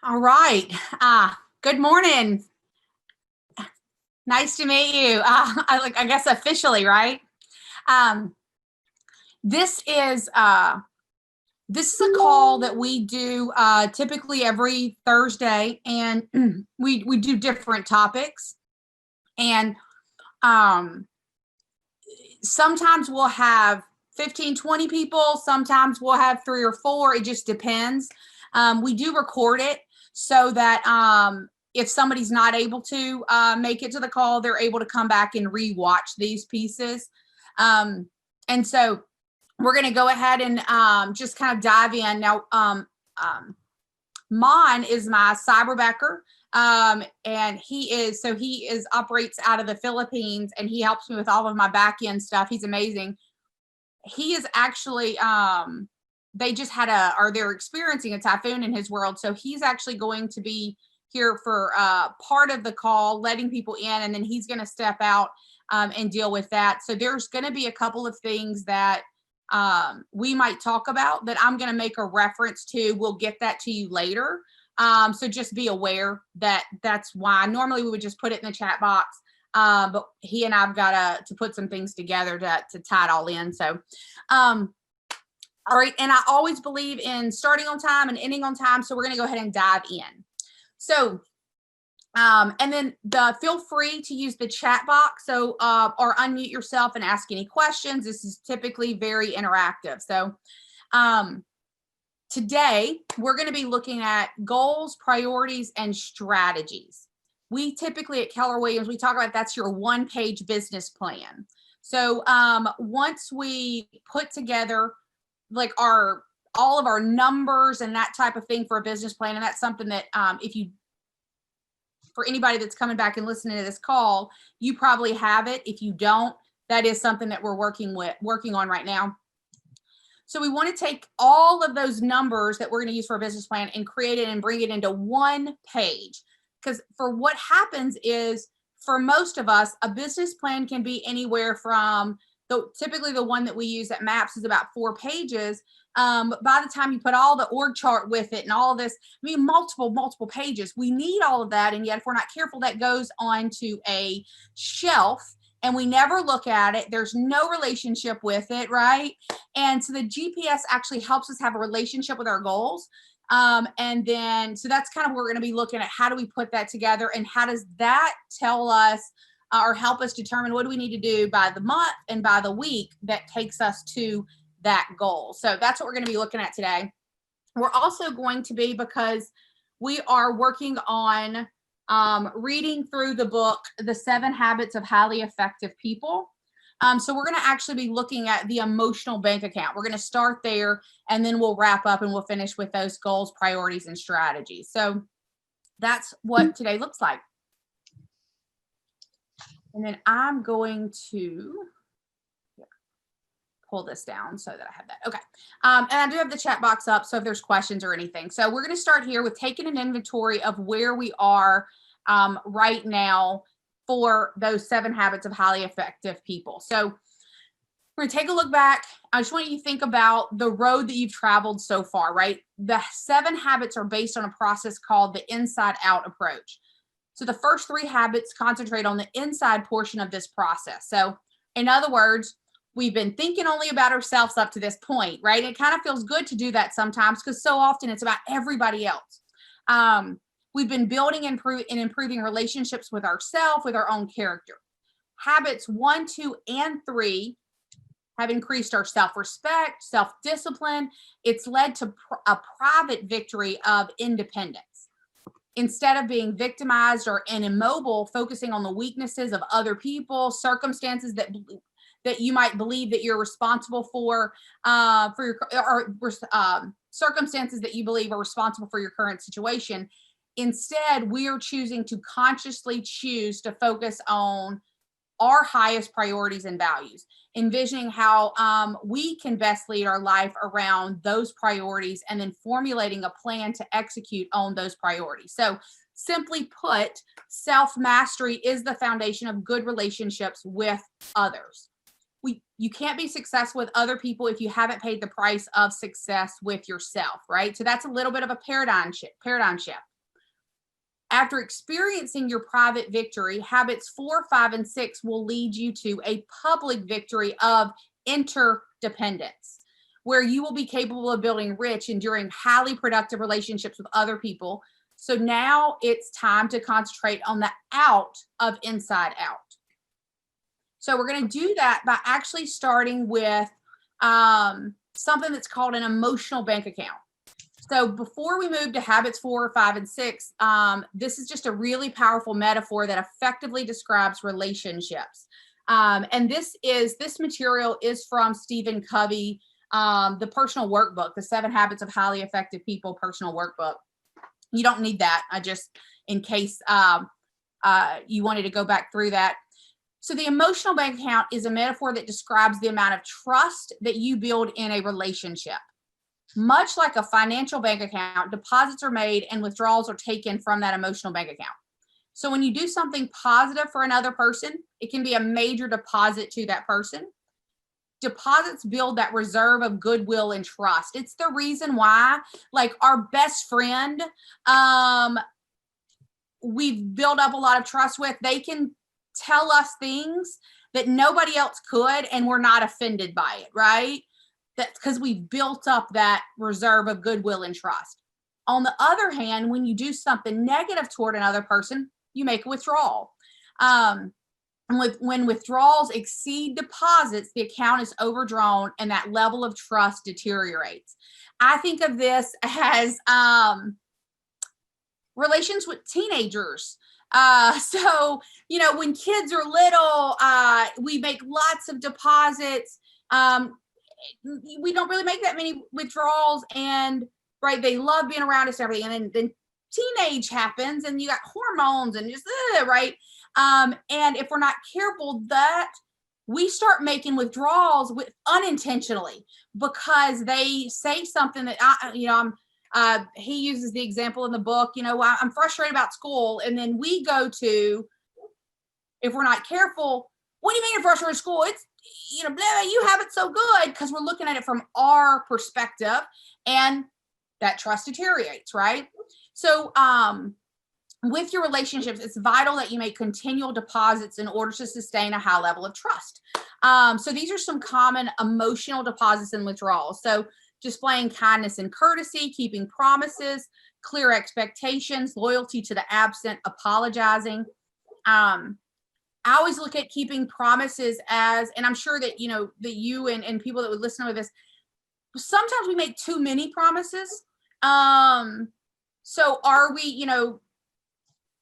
All right. Good morning. Nice to meet you. I guess officially, right? Um, this is this is a call that we do typically every Thursday, and we do different topics. And um, sometimes we'll have 15, 20 people. Sometimes we'll have 3 or 4. It just depends. We do record it so that if somebody's not able to make it to the call, they're able to come back and rewatch these pieces. And so we're going to go ahead and just kind of dive in. Now, Mon is my cyberbacker. And he operates out of the Philippines, and he helps me with all of my back end stuff. He's amazing. He is actually, they're experiencing a typhoon in his world. So he's actually going to be here for part of the call, letting people in, and then he's going to step out and deal with that. So there's going to be a couple of things that we might talk about that I'm going to make a reference to. We'll get that to you later. So just be aware that that's why. Normally we would just put it in the chat box, but he and I've got to put some things together to tie it all in. So, all right. And I always believe in starting on time and ending on time. So we're going to go ahead and dive in. So, and then feel free to use the chat box. So, or unmute yourself and ask any questions. This is typically very interactive. So, today, we're going to be looking at goals, priorities, and strategies. We typically at Keller Williams, we talk about that's your one-page business plan. So once we put together like all of our numbers and that type of thing for a business plan, and that's something that for anybody that's coming back and listening to this call, you probably have it. If you don't, that is something that we're working on right now. So we want to take all of those numbers that we're going to use for a business plan and create it and bring it into one page. Because for what happens is, for most of us, a business plan can be anywhere from typically the one that we use at MAPS is about 4 pages. But by the time you put all the org chart with it and all of this, multiple pages, we need all of that. And yet, if we're not careful, that goes onto a shelf and we never look at it. There's no relationship with it, right? And so the GPS actually helps us have a relationship with our goals. And then, so that's kind of what we're going to be looking at. How do we put that together, and how does that tell us or help us determine what do we need to do by the month and by the week that takes us to that goal? So that's what we're going to be looking at today. We're also going to be, because we are working on reading through the book, The 7 Habits of Highly Effective People. So we're going to actually be looking at the emotional bank account. We're going to start there, and then we'll wrap up and we'll finish with those goals, priorities, and strategies. So that's what today looks like. And then I'm going to pull this down so that I have that. Okay. And I do have the chat box up, so if there's questions or anything. So we're going to start here with taking an inventory of where we are right now for those 7 habits of highly effective people. So we're going to take a look back. I just want you to think about the road that you've traveled so far, right? The 7 habits are based on a process called the inside out approach. So the first 3 habits concentrate on the inside portion of this process. So in other words, we've been thinking only about ourselves up to this point, right? It kind of feels good to do that sometimes, because so often it's about everybody else. We've been building and improving relationships with ourselves, with our own character. Habits 1, 2, and 3 have increased our self-respect, self-discipline. It's led to a private victory of independence. Instead of being victimized and immobile, focusing on the weaknesses of other people, circumstances that you might believe that you're responsible for circumstances that you believe are responsible for your current situation. Instead, we are choosing to consciously choose to focus on our highest priorities and values, envisioning how we can best lead our life around those priorities, and then formulating a plan to execute on those priorities. So simply put, self-mastery is the foundation of good relationships with others. You can't be successful with other people if you haven't paid the price of success with yourself, right? So that's a little bit of a paradigm shift. After experiencing your private victory, habits 4, 5, and 6 will lead you to a public victory of interdependence, where you will be capable of building rich, enduring, highly productive relationships with other people. So now it's time to concentrate on the out of inside out. So we're going to do that by actually starting with something that's called an emotional bank account. So before we move to habits 4, 5, and 6, this is just a really powerful metaphor that effectively describes relationships. And this material is from Stephen Covey, the personal workbook, the 7 Habits of Highly Effective People personal workbook. You don't need that. I just, in case you wanted to go back through that. So the emotional bank account is a metaphor that describes the amount of trust that you build in a relationship. Much like a financial bank account, deposits are made and withdrawals are taken from that emotional bank account. So when you do something positive for another person, it can be a major deposit to that person. Deposits build that reserve of goodwill and trust. It's the reason why, like our best friend, we've built up a lot of trust with. They can tell us things that nobody else could, and we're not offended by it, right? That's because we've built up that reserve of goodwill and trust. On the other hand, when you do something negative toward another person, you make a withdrawal. And when withdrawals exceed deposits, the account is overdrawn and that level of trust deteriorates. I think of this as relations with teenagers. So, when kids are little, we make lots of deposits. We don't really make that many withdrawals, and right, they love being around us and everything. And then teenage happens and you got hormones and just right. And if we're not careful, that we start making withdrawals unintentionally because they say something that he uses the example in the book, I'm frustrated about school. And then we go to, if we're not careful, what do you mean you're frustrated with school? It's, blah, you have it so good, because we're looking at it from our perspective, and that trust deteriorates, right? So with your relationships, it's vital that you make continual deposits in order to sustain a high level of trust. So these are some common emotional deposits and withdrawals. So displaying kindness and courtesy, keeping promises, clear expectations, loyalty to the absent, apologizing. I always look at keeping promises as, and I'm sure that, that you and people that would listen to this, sometimes we make too many promises. So are we,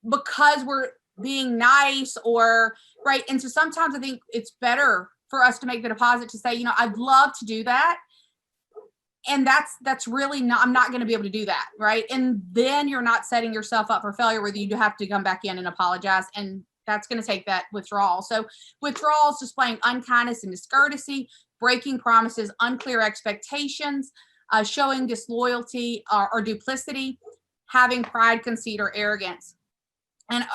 because we're being nice or right. And so sometimes I think it's better for us to make the deposit to say, I'd love to do that. And that's really not, I'm not going to be able to do that. Right. And then you're not setting yourself up for failure, where you do have to come back in and apologize. And that's going to take that withdrawal. So withdrawals, displaying unkindness and discourtesy, breaking promises, unclear expectations, showing disloyalty or duplicity, having pride, conceit, or arrogance. And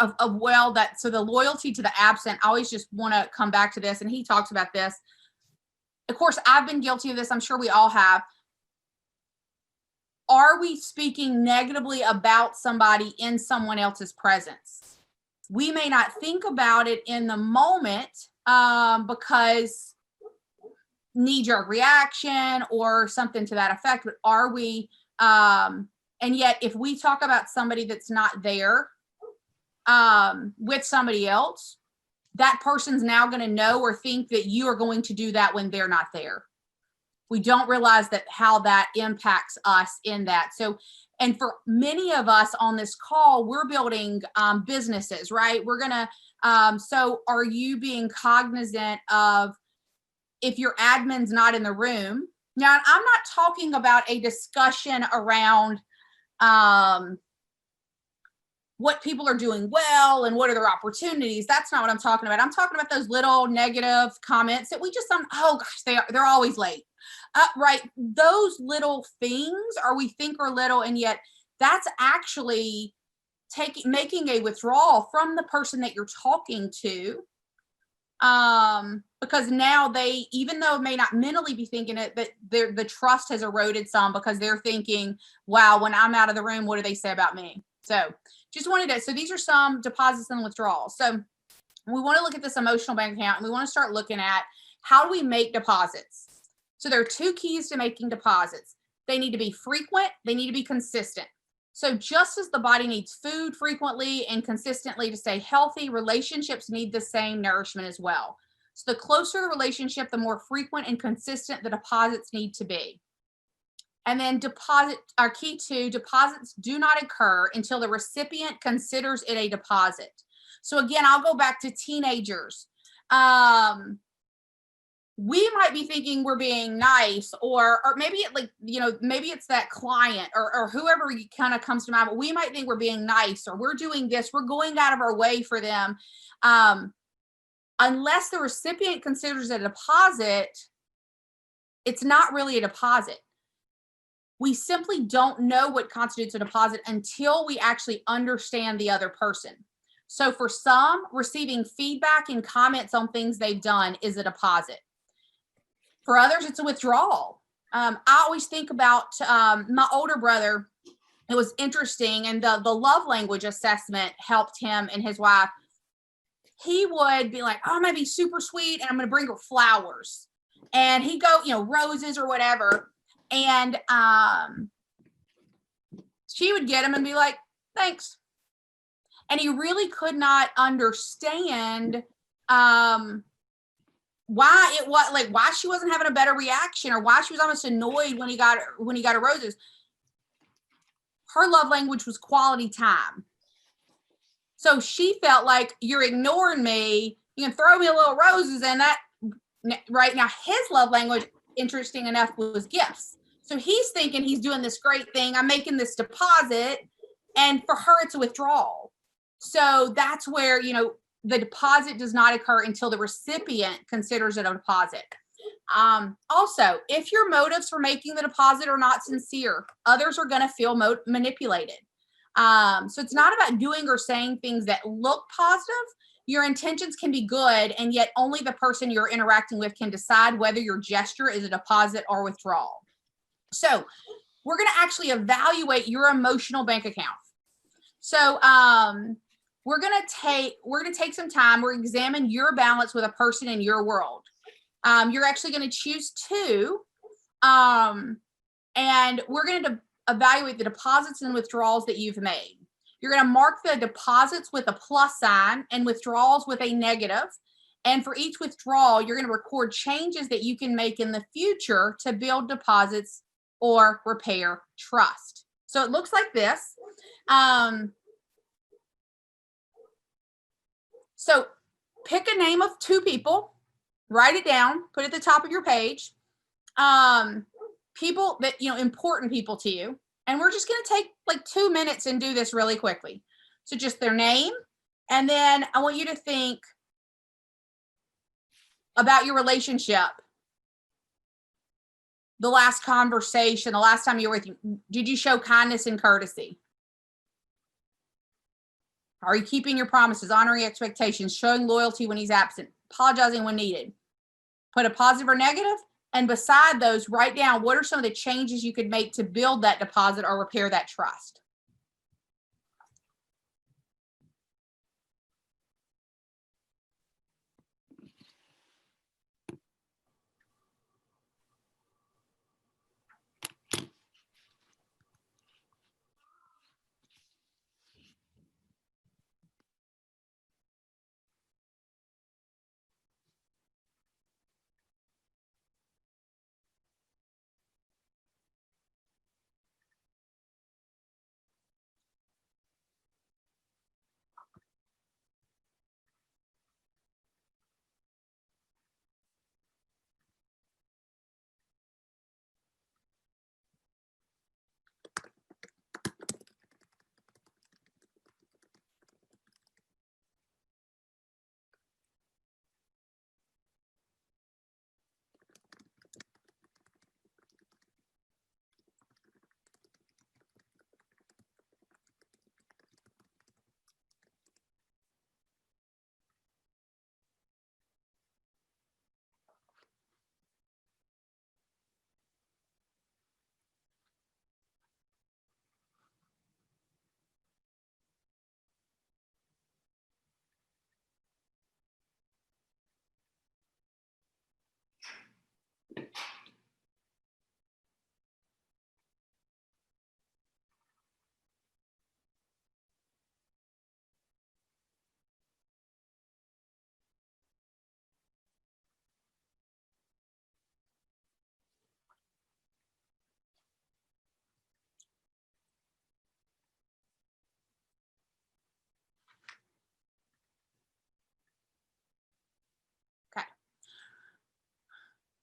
so the loyalty to the absent, I always just want to come back to this. And he talks about this. Of course, I've been guilty of this. I'm sure we all have. Are we speaking negatively about somebody in someone else's presence? We may not think about it in the moment because knee-jerk reaction or something to that effect, but are we, and yet if we talk about somebody that's not there with somebody else, that person's now going to know or think that you are going to do that when they're not there. We don't realize that how that impacts us in that. So, and for many of us on this call, we're building businesses, right? We're going to, so are you being cognizant of if your admin's not in the room? Now, I'm not talking about a discussion around what people are doing well and what are their opportunities. That's not what I'm talking about. I'm talking about those little negative comments that we just, oh gosh, they're always late. Right. Those little things we think are little, and yet that's actually making a withdrawal from the person that you're talking to. Because now even though it may not mentally be thinking it, but the trust has eroded some because they're thinking, wow, when I'm out of the room, what do they say about me? So just wanted to, so these are some deposits and withdrawals. So we want to look at this emotional bank account and we want to start looking at how do we make deposits. So there are two keys to making deposits. They need to be frequent, they need to be consistent. So just as the body needs food frequently and consistently to stay healthy, relationships need the same nourishment as well. So the closer the relationship, the more frequent and consistent the deposits need to be. And then our key two, deposits do not occur until the recipient considers it a deposit. So again, I'll go back to teenagers. We might be thinking we're being nice, or maybe it, like, you know, maybe it's that client or whoever kind of comes to mind, but we might think we're being nice or we're doing this, we're going out of our way for them. Unless the recipient considers it a deposit, it's not really a deposit. We simply don't know what constitutes a deposit until we actually understand the other person. So for some, receiving feedback and comments on things they've done is a deposit. For others, it's a withdrawal. I always think about my older brother. It was interesting, and the love language assessment helped him and his wife. He would be like, oh, I'm going to be super sweet, and I'm going to bring her flowers. And he'd go, you know, roses or whatever. And she would get him and be like, thanks. And he really could not understand why she wasn't having a better reaction, or why she was almost annoyed when he got her roses. Her love language was quality time. So she felt like, you're ignoring me, you can throw me a little roses, and that right now his love language, interesting enough, was gifts. So he's thinking he's doing this great thing, I'm making this deposit, and for her it's a withdrawal. So that's where, you know, the deposit does not occur until the recipient considers it a deposit. Also, if your motives for making the deposit are not sincere, others are going to feel manipulated. So it's not about doing or saying things that look positive. Your intentions can be good, and yet only the person you're interacting with can decide whether your gesture is a deposit or withdrawal. So we're going to actually evaluate your emotional bank account. So we're going to take some time. We're going to examine your balance with a person in your world. You're actually going to choose two, and we're going to evaluate the deposits and withdrawals that you've made. You're going to mark the deposits with a plus sign and withdrawals with a negative. And for each withdrawal, you're going to record changes that you can make in the future to build deposits or repair trust. So it looks like this. So pick a name of two people, write it down, put it at the top of your page. People that, you know, important people to you. And we're just going to take like 2 minutes and do this really quickly. So just their name. And then I want you to think about your relationship. The last conversation, the last time you were with you, did you show kindness and courtesy? Are you keeping your promises, honoring expectations, showing loyalty when he's absent, apologizing when needed? Put a positive or negative. And beside those, write down what are some of the changes you could make to build that deposit or repair that trust.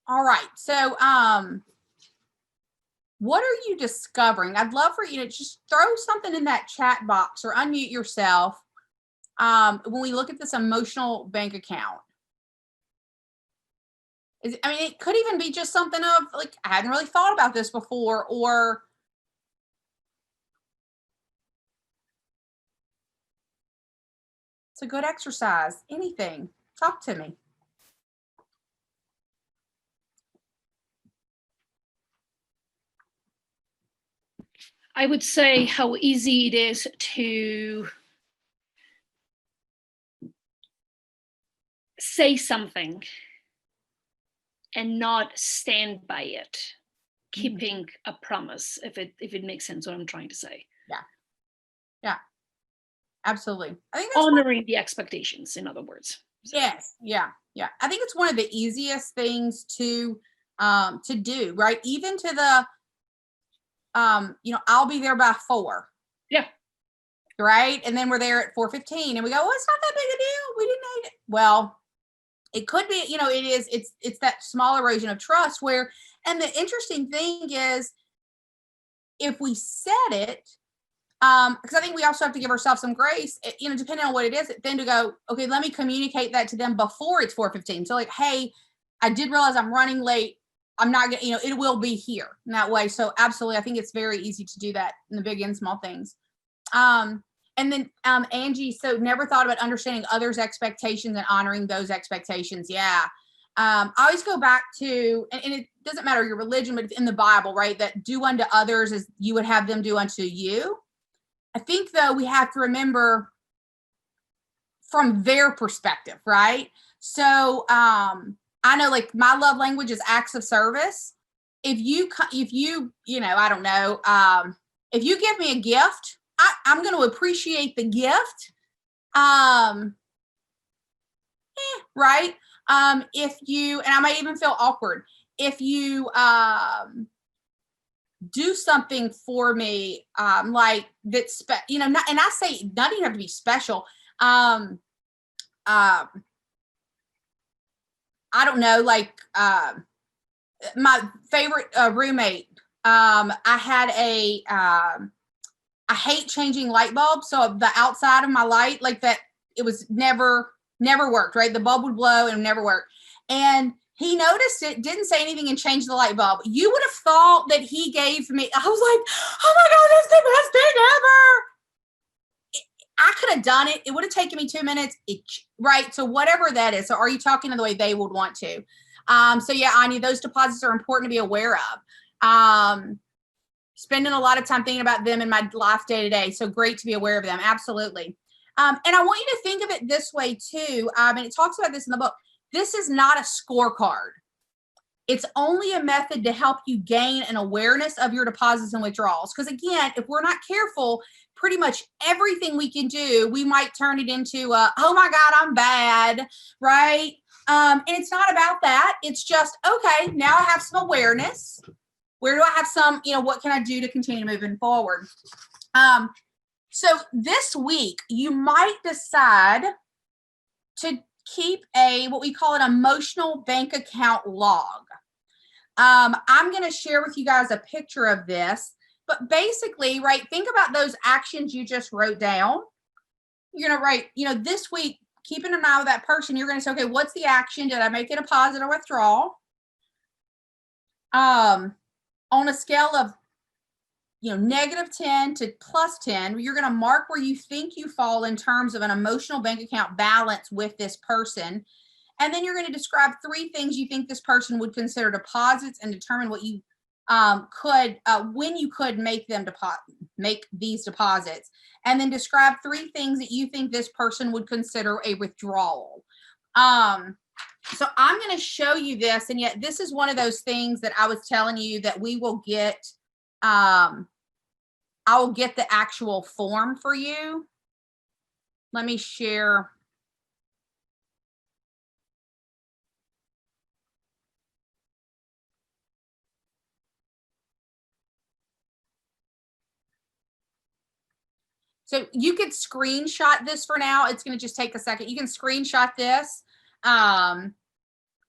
All right. So, what are you discovering? I'd love for you to just throw something in that chat box or unmute yourself. When we look at this emotional bank account, I mean, it could even be just something of like, I hadn't really thought about this before, or it's a good exercise. Anything. Talk to me. I would say how easy it is to say something and not stand by it, keeping a promise, if it makes sense what I'm trying to say. Yeah, absolutely. I think that's honoring the expectations, in other words. So. Yes, yeah. I think it's one of the easiest things to do, right? Even to the I'll be there by 4. Yeah. Right. And then we're there at 4:15 and we go, well, it's not that big a deal. We didn't need it. Well, it could be, it's that small erosion of trust where, and the interesting thing is if we said it, because I think we also have to give ourselves some grace, depending on what it is, then to go, okay, let me communicate that to them before it's 4:15. So like, hey, I did realize I'm running late. I'm not gonna, it will be here in that way. So absolutely, I think it's very easy to do that in the big and small things. And then Angie, so never thought about understanding others' expectations and honoring those expectations. Yeah. I always go back to, and it doesn't matter your religion, but it's in the Bible, right? That do unto others as you would have them do unto you. I think though we have to remember from their perspective, right? So I know like my love language is acts of service. If you I don't know, if you give me a gift, I'm going to appreciate the gift. Right. If you, and I might even feel awkward if you do something for me, like that's, not, and I say not even have to be special. I don't know, like my favorite roommate. I had I hate changing light bulbs, so the outside of my light, like that, it was never worked. Right, the bulb would blow and never work, and he noticed it, didn't say anything, and changed the light bulb. You would have thought that he gave me, I was like, oh my God, that's the best thing ever. I could have done it. It would have taken me 2 minutes. Right. So whatever that is. So are you talking in the way they would want to? So yeah, Anya, those deposits are important to be aware of. Spending a lot of time thinking about them in my life day to day. So great to be aware of them. Absolutely. And I want you to think of it this way too. And it talks about this in the book. This is not a scorecard. It's only a method to help you gain an awareness of your deposits and withdrawals. Because again, if we're not careful, pretty much everything we can do, we might turn it into, oh my God, I'm bad, right? And it's not about that. It's just, okay, now I have some awareness. Where do I have some, what can I do to continue moving forward? So this week, you might decide to keep what we call an emotional bank account log. I'm going to share with you guys a picture of this, but basically, right, think about those actions you just wrote down. You're going to write, this week, keeping an eye on that person, you're going to say, okay, what's the action? Did I make it a deposit or withdrawal? On a scale of, -10 to +10, you're going to mark where you think you fall in terms of an emotional bank account balance with this person. And then you're going to describe 3 things you think this person would consider deposits and determine what you when you could make these deposits. And then describe 3 things that you think this person would consider a withdrawal. So I'm going to show you this. And yet this is one of those things that I was telling you that we will get, I will get the actual form for you. Let me share. So you could screenshot this for now. It's going to just take a second. You can screenshot this.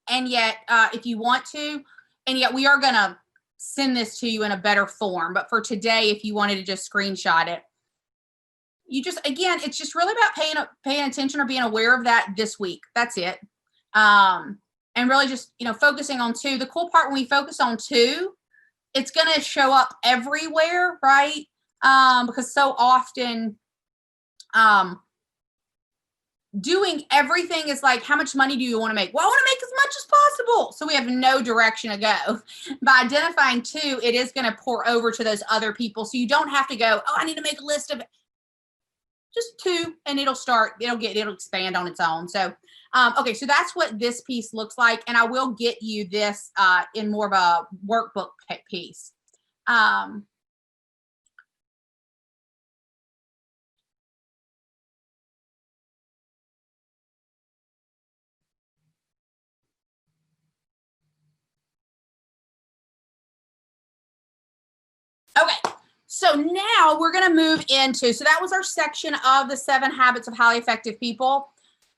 And yet, if you want to, and yet we are going to send this to you in a better form. But for today, if you wanted to just screenshot it, you just, again, it's just really about paying attention or being aware of that this week. That's it. And really just, focusing on 2. The cool part when we focus on 2, it's going to show up everywhere, right? Because so often, doing everything is like, how much money do you want to make? Well, I want to make as much as possible. So we have no direction to go. By identifying 2, it is going to pour over to those other people. So you don't have to go, I need to make a list of just 2, and it'll expand on its own. So, okay, so that's what this piece looks like. And I will get you this in more of a workbook piece. Okay, so now we're going to move into, so that was our section of the 7 habits of highly effective people.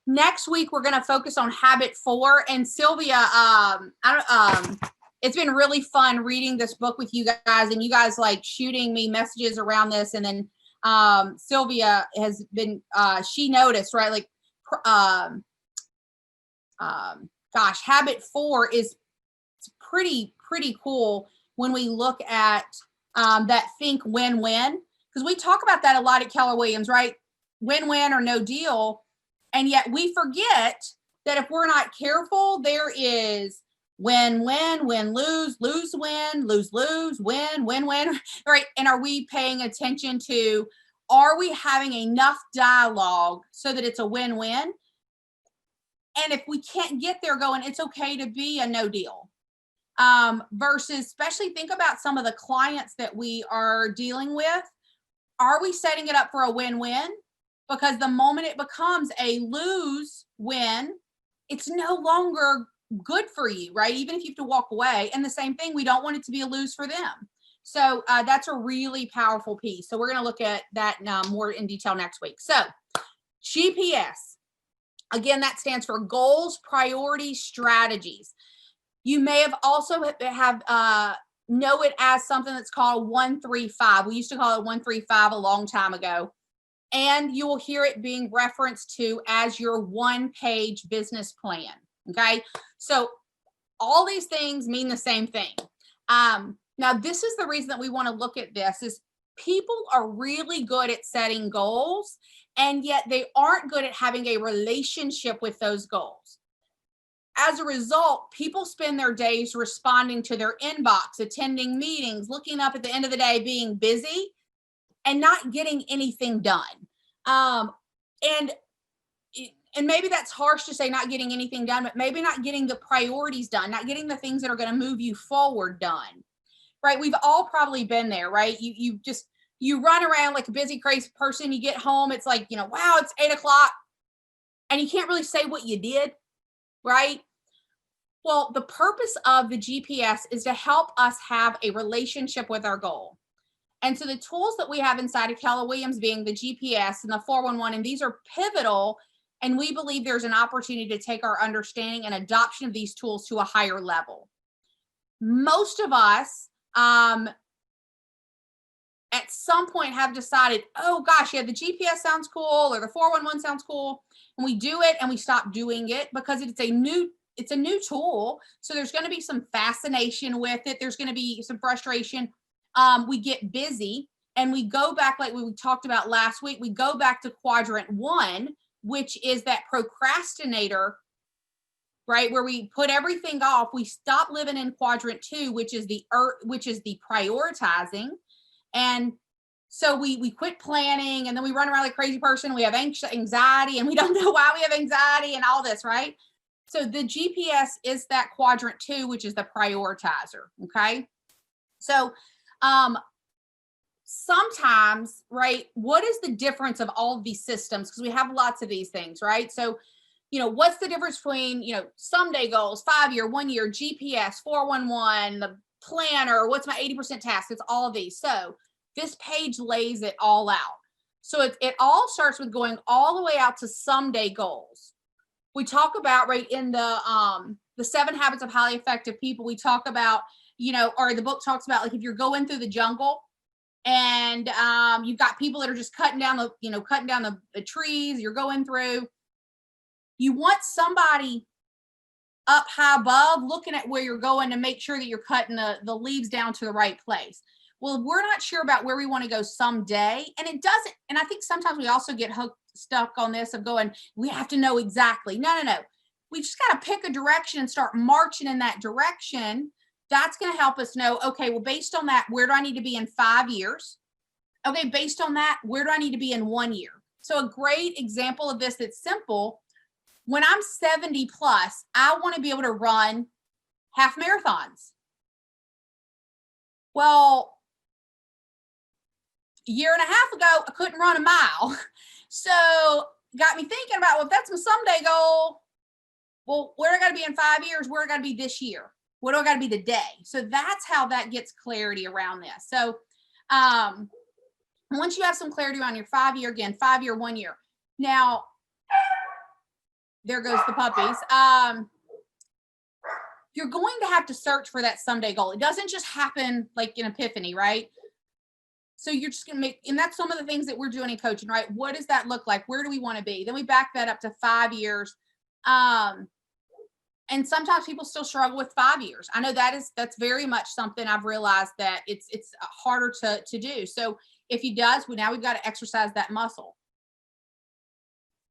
Next week, we're going to focus on habit 4. And Sylvia, it's been really fun reading this book with you guys, and you guys like shooting me messages around this. And then Sylvia has been, she noticed, right? Like, gosh, habit 4 is pretty cool when we look at that think win-win, because we talk about that a lot at Keller Williams, right? Win-win or no deal. And yet we forget that if we're not careful, there is win-win, win-lose, lose-win, lose-lose, win-win, right? And are we paying attention to, are we having enough dialogue so that it's a win-win? And if we can't get there going, it's okay to be a no deal. Versus, especially think about some of the clients that we are dealing with. Are we setting it up for a win-win? Because the moment it becomes a lose-win, it's no longer good for you, right? Even if you have to walk away. And the same thing, we don't want it to be a lose for them. So that's a really powerful piece. So we're going to look at that more in detail next week. So GPS, again, that stands for goals, priorities, strategies. You may have also know it as something that's called 135. We used to call it 135 a long time ago. And you will hear it being referenced to as your 1-page business plan. Okay. So all these things mean the same thing. Now, this is the reason that we want to look at this is people are really good at setting goals, and yet they aren't good at having a relationship with those goals. As a result, people spend their days responding to their inbox, attending meetings, looking up at the end of the day, being busy, and not getting anything done. And maybe that's harsh to say not getting anything done, but maybe not getting the priorities done, not getting the things that are going to move you forward done, right? We've all probably been there, right? You run around like a busy, crazy person. You get home, it's like, wow, it's 8:00, and you can't really say what you did, right? Well, the purpose of the GPS is to help us have a relationship with our goal. And so the tools that we have inside of Keller Williams, being the GPS and the 411, and these are pivotal. And we believe there's an opportunity to take our understanding and adoption of these tools to a higher level. Most of us, at some point have decided, oh gosh, yeah, the GPS sounds cool, or the 411 sounds cool. And we do it and we stop doing it because it's a new tool. So there's going to be some fascination with it. There's going to be some frustration. We get busy and we go back, like we talked about last week, we go back to quadrant 1, which is that procrastinator, right? Where we put everything off. We stop living in quadrant 2, which is the prioritizing. And so we quit planning, and then we run around like a crazy person. We have anxiety, and we don't know why we have anxiety and all this, right? So the GPS is that quadrant 2, which is the prioritizer. Okay. So, sometimes, right, what is the difference of all of these systems? Because we have lots of these things, right? So, what's the difference between, someday goals, 5-year, 1-year, GPS, 411, the planner, what's my 80% task? It's all of these. So this page lays it all out. So it all starts with going all the way out to someday goals. We talk about, right, in the the 7 Habits of Highly Effective People, we talk about, or the book talks about, like, if you're going through the jungle and you've got people that are just cutting down the trees, you're going through, you want somebody up high above looking at where you're going to make sure that you're cutting the leaves down to the right place. Well, we're not sure about where we want to go someday, and it doesn't. And I think sometimes we also get stuck on this of going, we have to know exactly. No. We just got to pick a direction and start marching in that direction. That's going to help us know, okay, well, based on that, where do I need to be in 5 years? Okay, based on that, where do I need to be in 1 year? So a great example of this that's simple, when I'm 70 plus, I want to be able to run half marathons. Well, a year and a half ago, I couldn't run a mile. So got me thinking about, well, if that's my someday goal, well, where do I got to be in 5 years? Where do I got to be this year? What do I got to be today? So that's how that gets clarity around this. So once you have some clarity on your 5 year, again, 5 year, 1 year. Now, there goes the puppies. You're going to have to search for that someday goal. It doesn't just happen like an epiphany, right? So you're just going to and that's some of the things that we're doing in coaching, right? What does that look like? Where do we want to be? Then we back that up to 5 years. And sometimes people still struggle with 5 years. I know that's very much something I've realized that it's harder to do. So if he does, now we've got to exercise that muscle.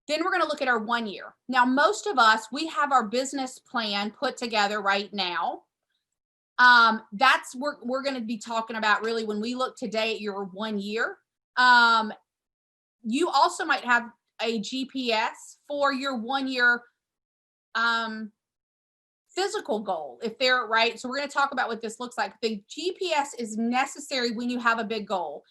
Then we're going to look at our 1 year. Now, most of us, we have our business plan put together right now. That's what we're going to be talking about really when we look today at your 1 year. You also might have a GPS for your 1 year physical goal, if they're right. So we're going to talk about what this looks like. The GPS is necessary when you have a big goal.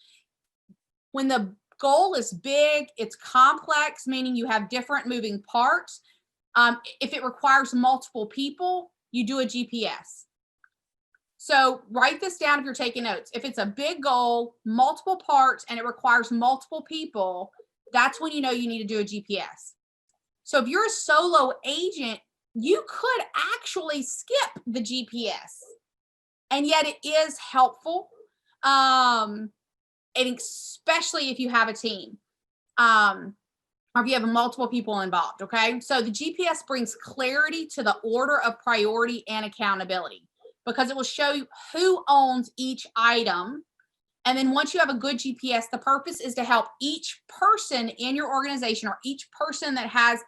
When the goal is big, it's complex, meaning you have different moving parts. If it requires multiple people, you do a GPS. So write this down if you're taking notes. If it's a big goal, multiple parts, and it requires multiple people, that's when you know you need to do a GPS. So if you're a solo agent, you could actually skip the GPS, and yet it is helpful. And especially if you have a team, or if you have multiple people involved. Okay. So the GPS brings clarity to the order of priority and accountability, because it will show you who owns each item. And then once you have a good GPS, the purpose is to help each person in your organization, or each person that has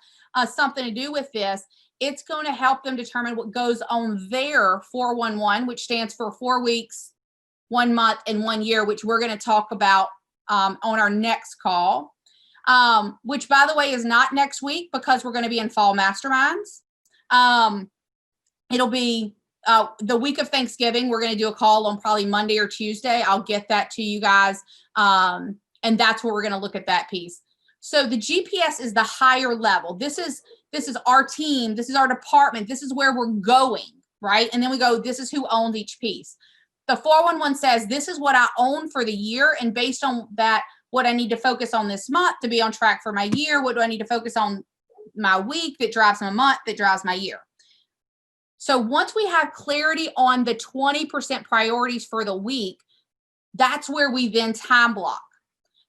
something to do with this. It's going to help them determine what goes on their 411, which stands for 4 weeks, 1 month, and 1 year, which we're going to talk about on our next call, which, by the way, is not next week because we're going to be in fall masterminds. It'll be the week of Thanksgiving. We're going to do a call on probably Monday or Tuesday. I'll get that to you guys. And that's where we're going to look at that piece. So the GPS is the higher level. This is our team. This is our department. This is where we're going, right? And then we go, this is who owns each piece. The 411 says, this is what I own for the year. And based on that, what I need to focus on this month to be on track for my year. What do I need to focus on my week that drives my month, that drives my year? So once we have clarity on the 20% priorities for the week, that's where we then time block.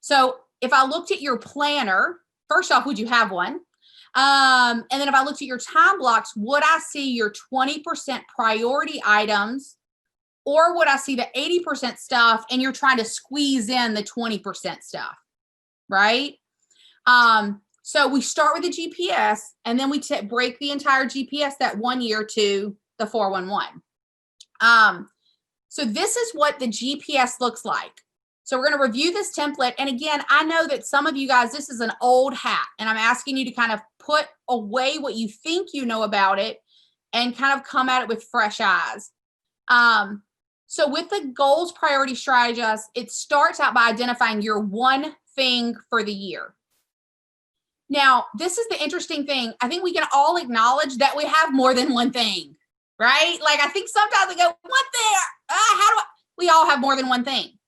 So if I looked at your planner, first off, would you have one? And then if I looked at your time blocks, would I see your 20% priority items, or would I see the 80% stuff and you're trying to squeeze in the 20% stuff, right? So we start with the GPS, and then we break the entire GPS that 1 year to the 411. So this is what the GPS looks like. So we're going to review this template. And again, I know that some of you guys, this is an old hat, and I'm asking you to kind of put away what you think you know about it and kind of come at it with fresh eyes. So with the goals, priority, strategies, it starts out by identifying your one thing for the year. Now, this is the interesting thing. I think we can all acknowledge that we have more than one thing, right? Like, I think sometimes we go, what there? We all have more than one thing.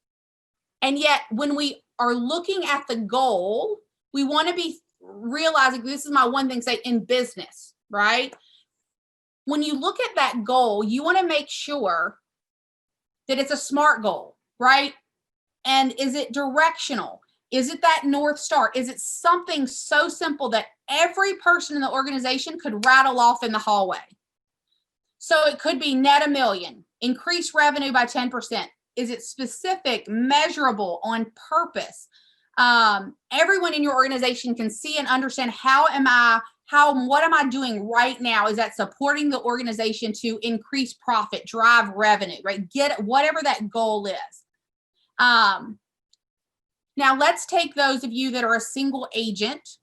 And yet when we are looking at the goal, we want to be realizing this is my one thing, say in business, right? when you look at that goal, you want to make sure that it's a SMART goal, right? And is it directional? Is it that North Star? Is it something so simple that every person in the organization could rattle off in the hallway? So it could be net $1 million, increase revenue by 10%. Is it specific, measurable, on purpose? Everyone in your organization can see and understand what am I doing right now? Is that supporting the organization to increase profit, drive revenue, right? Get whatever that goal is. Now let's take those of you that are a single agent.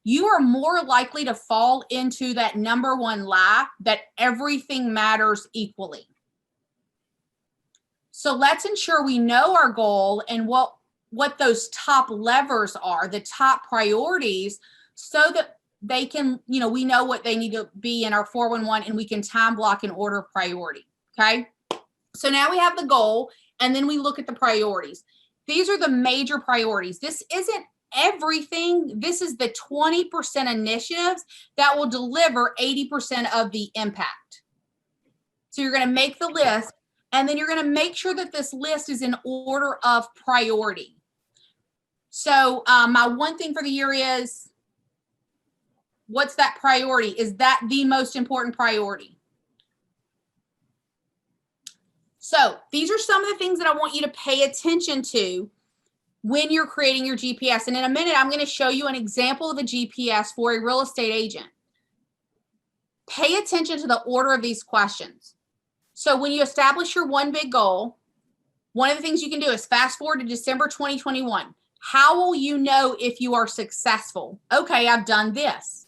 You are more likely to fall into that number one lie that everything matters equally. So let's ensure we know our goal and what those top levers are, the top priorities, so that they can, we know what they need to be in our 411 and we can time block and order priority. Okay. So now we have the goal and then we look at the priorities. These are the major priorities. This isn't everything. This is the 20% initiatives that will deliver 80% of the impact. So you're going to make the list and then you're going to make sure that this list is in order of priority. So my one thing for the year is, what's that priority? Is that the most important priority? So these are some of the things that I want you to pay attention to when you're creating your GPS. And in a minute, I'm going to show you an example of a GPS for a real estate agent. Pay attention to the order of these questions. So when you establish your one big goal, one of the things you can do is fast forward to December 2021. How will you know if you are successful? Okay, I've done this.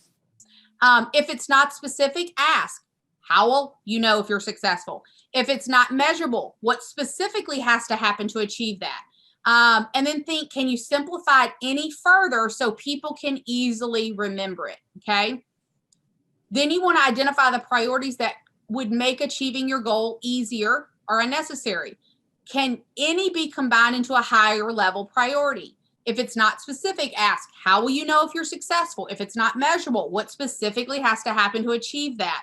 If it's not specific, ask, how will you know if you're successful? If it's not measurable, what specifically has to happen to achieve that? And then think, can you simplify it any further so people can easily remember it? Okay. Then you want to identify the priorities that would make achieving your goal easier or unnecessary. Can any be combined into a higher level priority? If it's not specific, ask, how will you know if you're successful? If it's not measurable, what specifically has to happen to achieve that?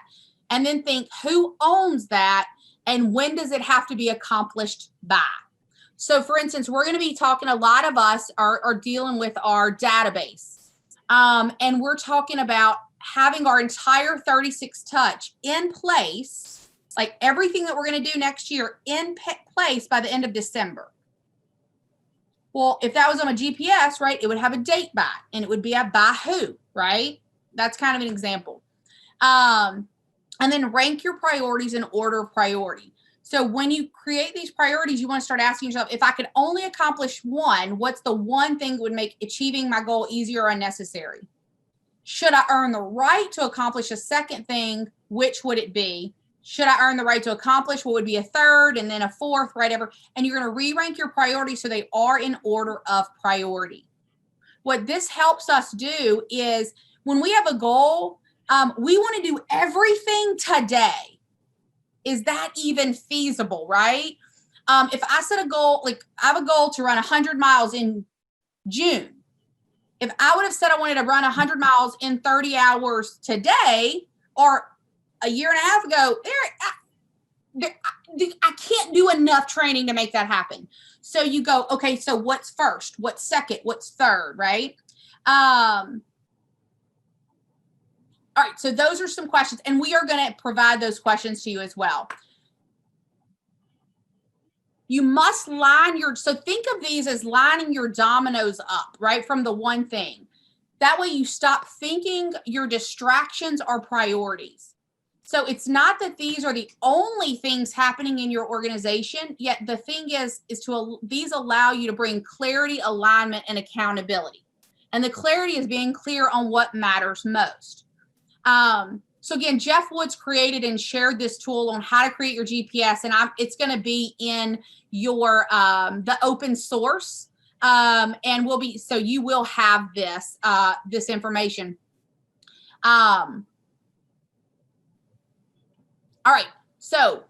And then think, who owns that and when does it have to be accomplished by? So for instance, we're going to be talking, a lot of us are dealing with our database. And we're talking about having our entire 36 touch in place, like everything that we're going to do next year in place by the end of December. Well, if that was on a GPS, right, it would have a date by, and it would be a by who, right? That's kind of an example. And then rank your priorities in order of priority. So when you create these priorities, you want to start asking yourself, if I could only accomplish one, what's the one thing that would make achieving my goal easier or unnecessary? Should I earn the right to accomplish a second thing? Which would it be? Should I earn the right to accomplish what would be a third and then a fourth, right? And you're going to re-rank your priorities so they are in order of priority. What this helps us do is when we have a goal, we want to do everything today. Is that even feasible, right? If I set a goal, like I have a goal to run 100 miles in June. If I would have said I wanted to run 100 miles in 30 hours today or a year and a half ago, I can't do enough training to make that happen. So you go, okay, so what's first? What's second? What's third, right? All right, so those are some questions, and we are going to provide those questions to you as well. You must line so think of these as lining your dominoes up, right, from the one thing. That way you stop thinking your distractions are priorities. So it's not that these are the only things happening in your organization, yet the thing is these allow you to bring clarity, alignment, and accountability. And the clarity is being clear on what matters most. So again, Jeff Woods created and shared this tool on how to create your GPS, and it's going to be in your the open source, and so you will have this this information. All right, so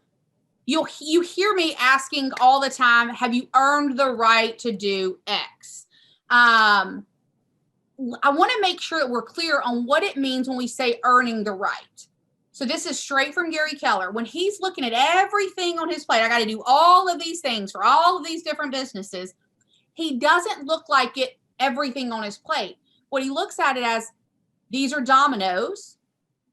you hear me asking all the time, have you earned the right to do X? I want to make sure that we're clear on what it means when we say earning the right. So this is straight from Gary Keller. When he's looking at everything on his plate, I got to do all of these things for all of these different businesses. He doesn't look like it, everything on his plate. What he looks at it as, these are dominoes,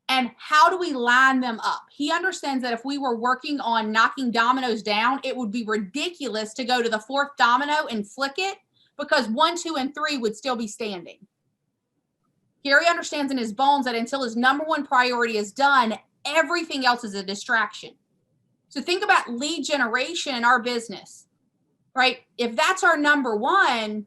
and how do we line them up? He understands that if we were working on knocking dominoes down, it would be ridiculous to go to the fourth domino and flick it, because 1, 2, and 3 would still be standing. Gary understands in his bones that until his number one priority is done, everything else is a distraction. So think about lead generation in our business, right? If that's our number one,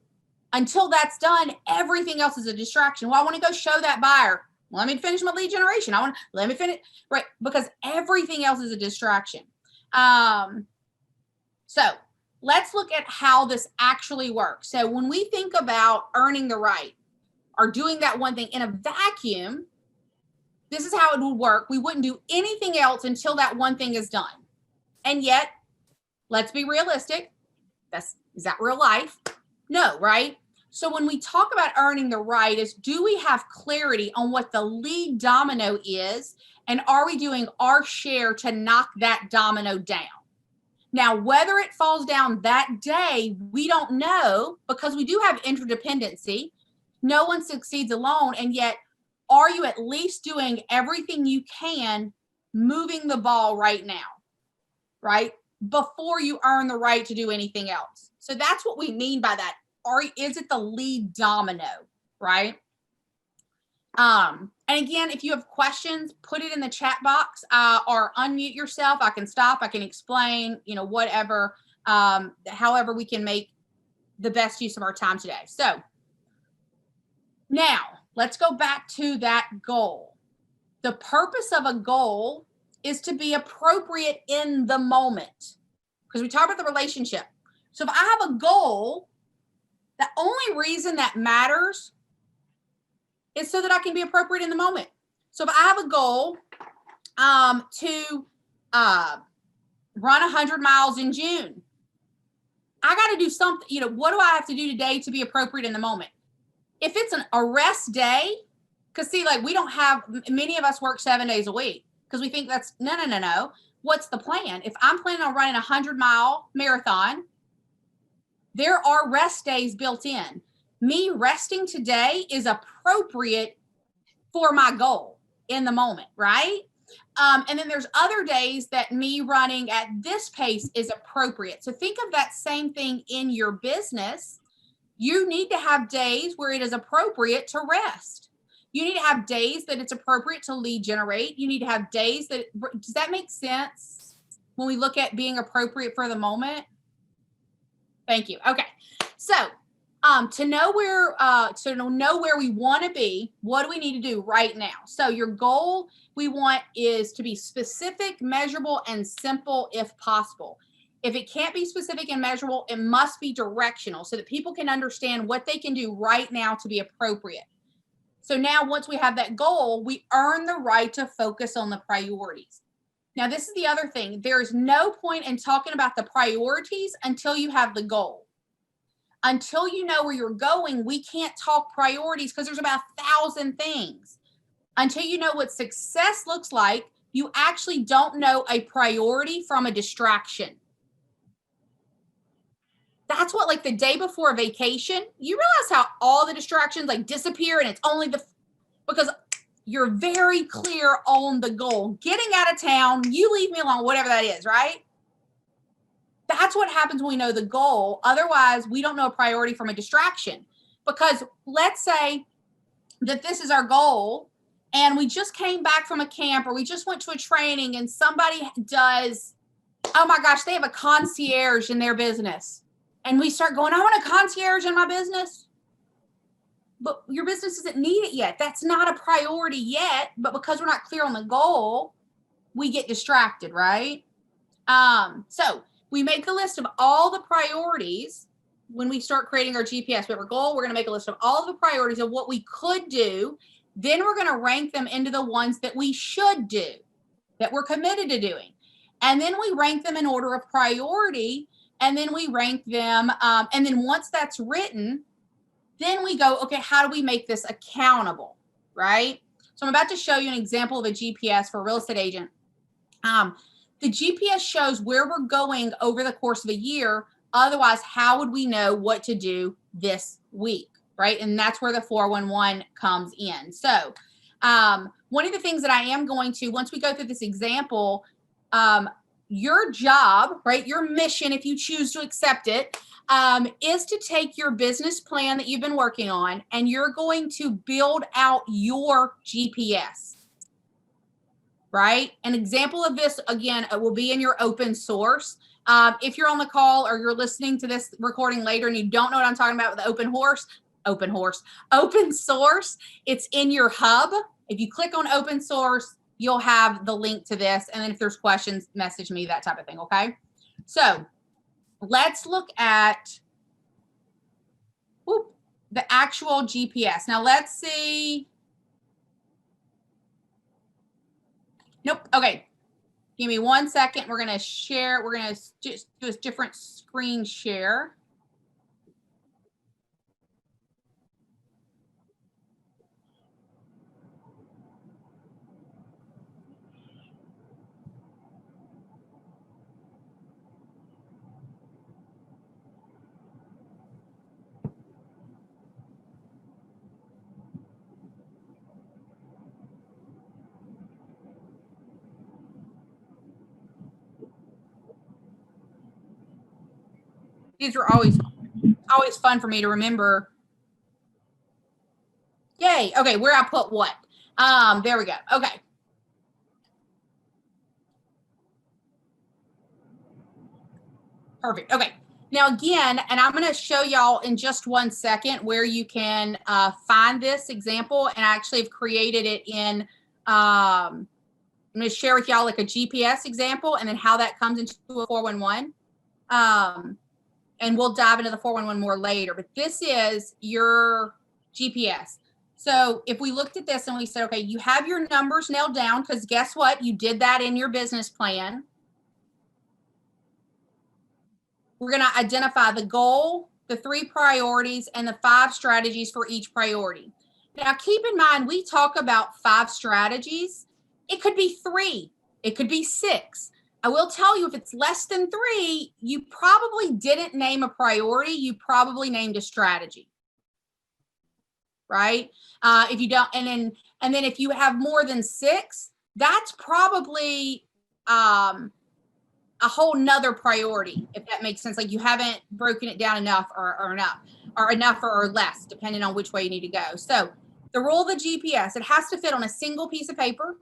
until that's done, everything else is a distraction. Well, I want to go show that buyer. Let me finish my lead generation. Let me finish, right? Because everything else is a distraction. So let's look at how this actually works. So when we think about earning the right or doing that one thing in a vacuum, this is how it would work. We wouldn't do anything else until that one thing is done. And yet, let's be realistic. Is that real life? No, right? So when we talk about earning the right, is do we have clarity on what the lead domino is? And are we doing our share to knock that domino down? Now, whether it falls down that day, we don't know, because we do have interdependency. No one succeeds alone. And yet, are you at least doing everything you can, moving the ball right now, right? Before you earn the right to do anything else. So that's what we mean by that. Is it the lead domino, right? And again, if you have questions, put it in the chat box or unmute yourself. I can stop, I can explain, whatever, however we can make the best use of our time today. So now let's go back to that goal. The purpose of a goal is to be appropriate in the moment, because we talk about the relationship. So if I have a goal, the only reason that matters is so that I can be appropriate in the moment. So if I have a goal to run 100 miles in June, I got to do something. What do I have to do today to be appropriate in the moment? If it's a rest day, because see, like, we don't have, many of us work 7 days a week because we think that's, no. What's the plan? If I'm planning on running a 100-mile marathon, there are rest days built in. Me resting today is appropriate for my goal in the moment, right? And then there's other days that me running at this pace is appropriate. So think of that same thing in your business. You need to have days where it is appropriate to rest. You need to have days that it's appropriate to lead generate. You need to have days that, does that make sense when we look at being appropriate for the moment? Thank you. Okay. So to know where we want to be, what do we need to do right now? So your goal we want is to be specific, measurable, and simple if possible. If it can't be specific and measurable, it must be directional so that people can understand what they can do right now to be appropriate. So now once we have that goal, we earn the right to focus on the priorities. Now, this is the other thing. There is no point in talking about the priorities until you have the goal. Until you know where you're going, we can't talk priorities because there's about 1,000 things. Until you know what success looks like, you actually don't know a priority from a distraction. That's what, like, the day before a vacation, you realize how all the distractions like disappear, and it's only because you're very clear on the goal. Getting out of town, you leave me alone, whatever that is, right? That's what happens when we know the goal. Otherwise, we don't know a priority from a distraction. Because let's say that this is our goal and we just came back from a camp or we just went to a training and somebody does, oh my gosh, they have a concierge in their business. And we start going, I want a concierge in my business. But your business doesn't need it yet. That's not a priority yet. But because we're not clear on the goal, we get distracted, right? So we make a list of all the priorities when we start creating our GPS. We have our goal. We're going to make a list of all the priorities of what we could do. Then we're going to rank them into the ones that we should do, that we're committed to doing. And then we rank them in order of priority. And then we rank them. And then once that's written, then we go, okay, how do we make this accountable, right? So I'm about to show you an example of a GPS for a real estate agent. The GPS shows where we're going over the course of a year. Otherwise, how would we know what to do this week, right? And that's where the 411 comes in. So one of the things that I am going to, once we go through this example, your job, right, your mission, if you choose to accept it, is to take your business plan that you've been working on and you're going to build out your GPS. Right? An example of this, again, will be in your open source. If you're on the call or you're listening to this recording later and you don't know what I'm talking about with the open source, it's in your hub. If you click on open source, you'll have the link to this. And then if there's questions, message me, that type of thing. Okay. So let's look at the actual GPS. Now let's see. Nope. Okay. Give me 1 second. We're going to share. We're going to just do a different screen share. These are always fun for me to remember. Yay. Okay. Where I put what? There we go. Okay. Perfect. Okay. Now again, and I'm going to show y'all in just 1 second where you can find this example. And I actually have created it in, I'm going to share with y'all like a GPS example and then how that comes into a 411. And we'll dive into the 411 more later, but this is your GPS. So if we looked at this and we said, okay, you have your numbers nailed down, because guess what? You did that in your business plan. We're going to identify the goal, the 3 priorities, and the 5 strategies for each priority. Now, keep in mind, we talk about 5 strategies. It could be 3. It could be 6. I will tell you, if it's less than 3, you probably didn't name a priority. You probably named a strategy, right? If you don't, and then if you have more than 6, that's probably a whole nother priority, if that makes sense. Like you haven't broken it down enough or enough or less, depending on which way you need to go. So the rule of the GPS, it has to fit on a single piece of paper.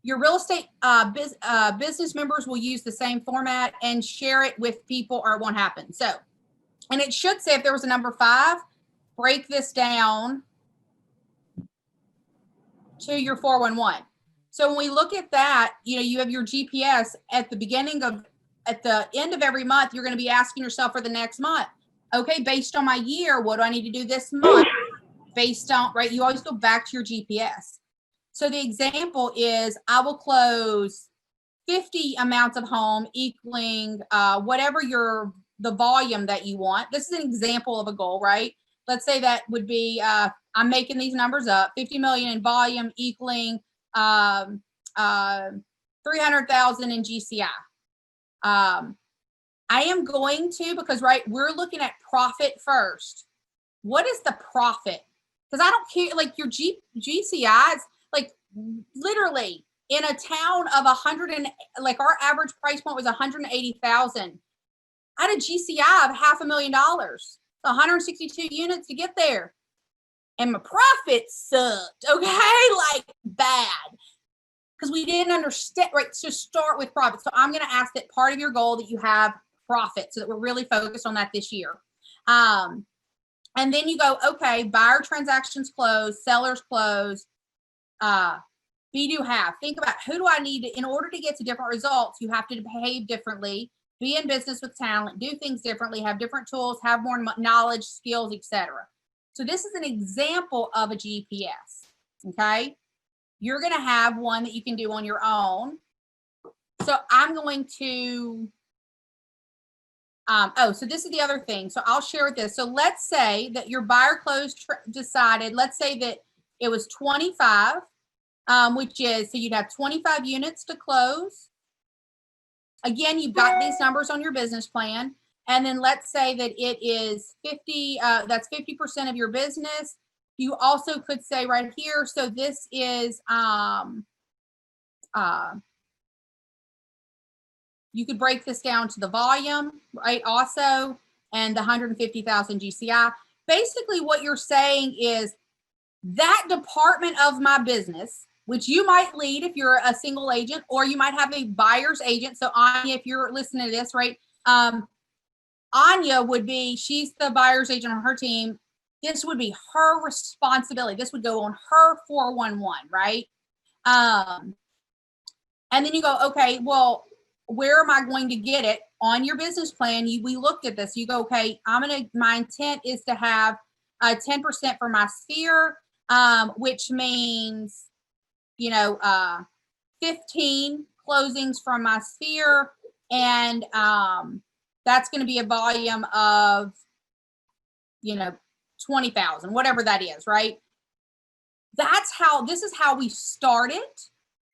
Your real estate business members will use the same format and share it with people or it won't happen. So, and it should say if there was a number 5, break this down to your 411. So when we look at that, you have your GPS at the end of every month, you're going to be asking yourself for the next month. Okay, based on my year, what do I need to do this month? Based on, right? You always go back to your GPS. So the example is I will close 50 amounts of home equaling whatever the volume that you want. This is an example of a goal, right? Let's say that would be, I'm making these numbers up, 50 million in volume equaling 300,000 in GCI. I am going to, because we're looking at profit first. What is the profit? Because I don't care, like your GCIs, like literally in a town of 100 and like our average price point was 180,000. I had a GCI of $500,000, 162 units to get there. And my profit sucked, okay? Like bad. Because we didn't understand, right? So start with profit. So I'm going to ask that part of your goal that you have profit so that we're really focused on that this year. And then you go, okay, buyer transactions close, sellers close, be do have. Think about who do I need in order to get to different results. You have to behave differently, be in business with talent, do things differently, have different tools, have more knowledge, skills, etc. So this is an example of a GPS. Okay. You're going to have one that you can do on your own. So I'm going to, so this is the other thing. So I'll share with this. So let's say that your buyer close decided, let's say that it was 25, which is, so you'd have 25 units to close. Again, you've got these numbers on your business plan. And then let's say that it is 50, that's 50% of your business. You also could say right here, so this is, you could break this down to the volume, right? Also, and the 150,000 GCI. Basically, what you're saying is that department of my business, which you might lead if you're a single agent, or you might have a buyer's agent. So Anya, if you're listening to this, right? Anya would be, she's the buyer's agent on her team. This would be her responsibility. This would go on her 411, right? And then you go, okay, well, where am I going to get it? On your business plan, we looked at this. You go, okay, my intent is to have 10% for my sphere, which means, 15 closings from my sphere. And that's going to be a volume of, 20,000, whatever that is, right? This is how we started.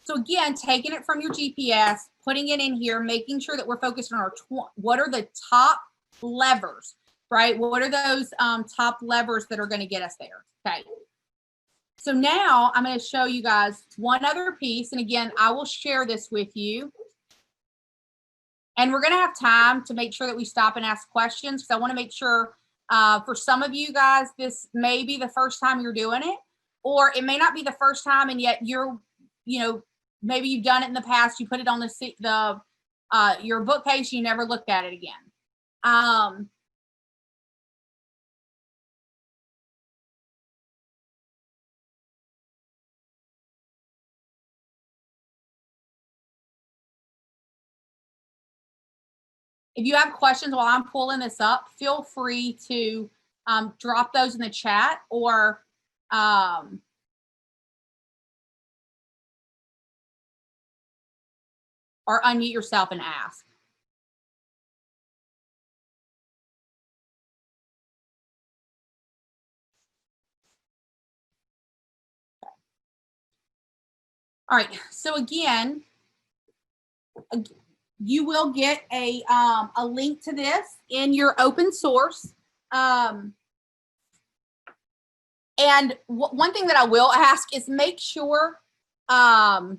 So again, taking it from your GPS, putting it in here, making sure that we're focused on what are the top levers, right? What are those top levers that are going to get us there? Okay. So now I'm going to show you guys one other piece. And again, I will share this with you. And we're going to have time to make sure that we stop and ask questions, because I want to make sure for some of you guys, this may be the first time you're doing it, or it may not be the first time, and yet you're, maybe you've done it in the past. You put it on your bookcase, you never looked at it again. If you have questions while I'm pulling this up, feel free to drop those in the chat, or unmute yourself and ask. All right, so again, you will get a link to this in your open source. And one thing that I will ask is make sure that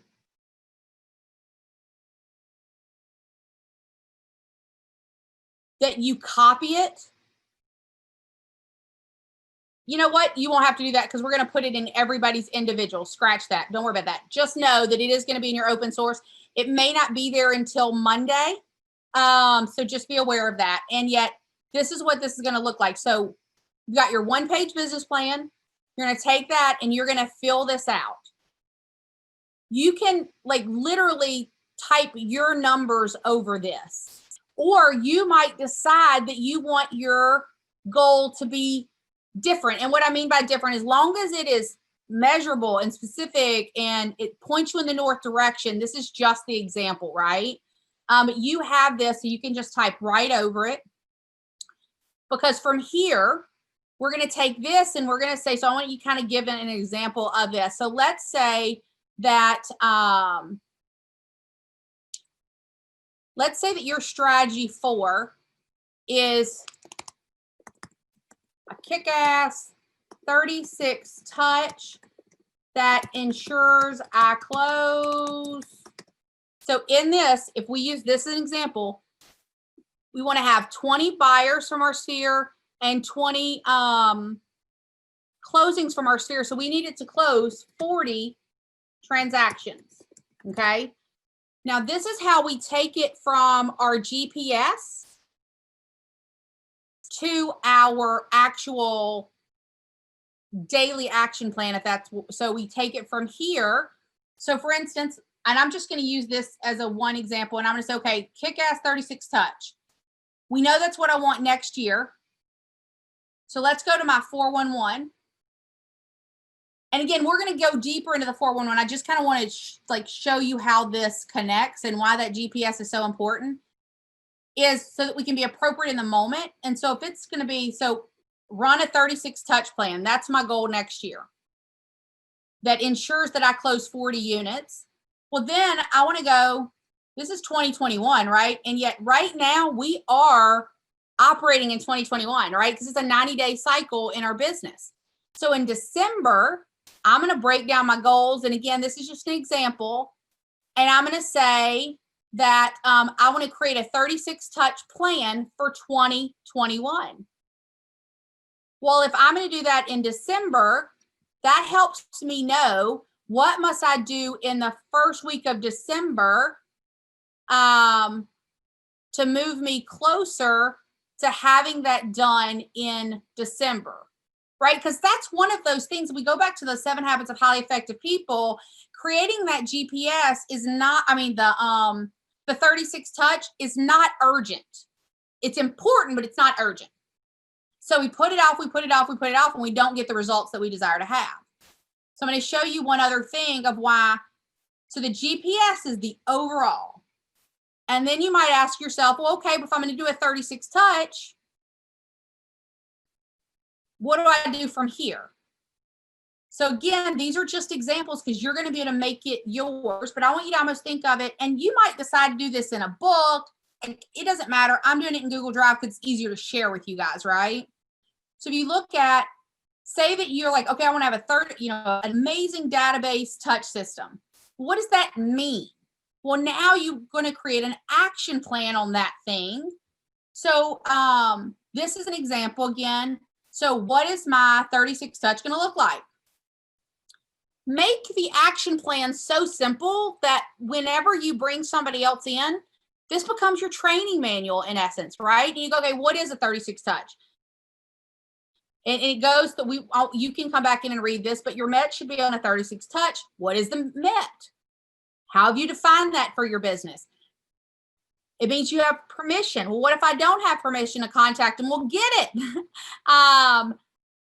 you copy it. You know what? You won't have to do that, because we're going to put it in everybody's individual. Scratch that. Don't worry about that. Just know that it is going to be in your open source. It may not be there until Monday. So just be aware of that. And yet, this is what this is going to look like. So you got your one-page business plan. You're going to take that and you're going to fill this out. You can literally type your numbers over this. Or you might decide that you want your goal to be different. And what I mean by different, as long as it is measurable and specific and it points you in the north direction, this is just the example, right? You have this, so you can just type right over it. Because from here, we're going to take this and we're going to say, so I want you kind of give an example of this. So let's say that, your strategy 4 is a kick-ass 36 touch that ensures I close. So in this, if we use this as an example, we want to have 20 buyers from our sphere and 20 closings from our sphere. So we needed to close 40 transactions. Okay. Now this is how we take it from our GPS to our actual daily action plan. If that's, so we take it from here. So for instance, and I'm just going to use this as a one example, and I'm going to say, okay, kick-ass 36 touch. We know that's what I want next year. So let's go to my 411. And again, we're going to go deeper into the 411. I just kind of want to show you how this connects and why that GPS is so important, is so that we can be appropriate in the moment. And so if it's going to be, so run a 36 touch plan, that's my goal next year. that ensures that I close 40 units. Well, then I want to go, this is 2021, right? And yet right now we are operating in 2021, right? Because it's a 90-day cycle in our business. So in December, I'm going to break down my goals. And again, this is just an example. And I'm going to say that I want to create a 36 touch plan for 2021. Well, if I'm going to do that in December, that helps me know what must I do in the first week of December to move me closer to having that done in December, right? Because that's one of those things. We go back to the 7 habits of highly effective people. Creating that GPS is not, the 36 touch is not urgent. It's important, but it's not urgent. So we put it off, and we don't get the results that we desire to have. So I'm going to show you one other thing of why. So the GPS is the overall. And then you might ask yourself, well, okay, but if I'm going to do a 36 touch, what do I do from here? So again, these are just examples because you're going to be able to make it yours, but I want you to almost think of it, and you might decide to do this in a book, and it doesn't matter. I'm doing it in Google Drive because it's easier to share with you guys, right? So if you look at, say that you're like, okay, I want to have an amazing database touch system. What does that mean? Well, now you're going to create an action plan on that thing. So this is an example again. So what is my 36 touch going to look like? Make the action plan so simple that whenever you bring somebody else in, this becomes your training manual in essence, right? And you go, okay, what is a 36 touch? And it goes that you can come back in and read this, but your MET should be on a 36 touch. What is the MET? How have you defined that for your business? It means you have permission. Well, what if I don't have permission to contact them? Well, get it.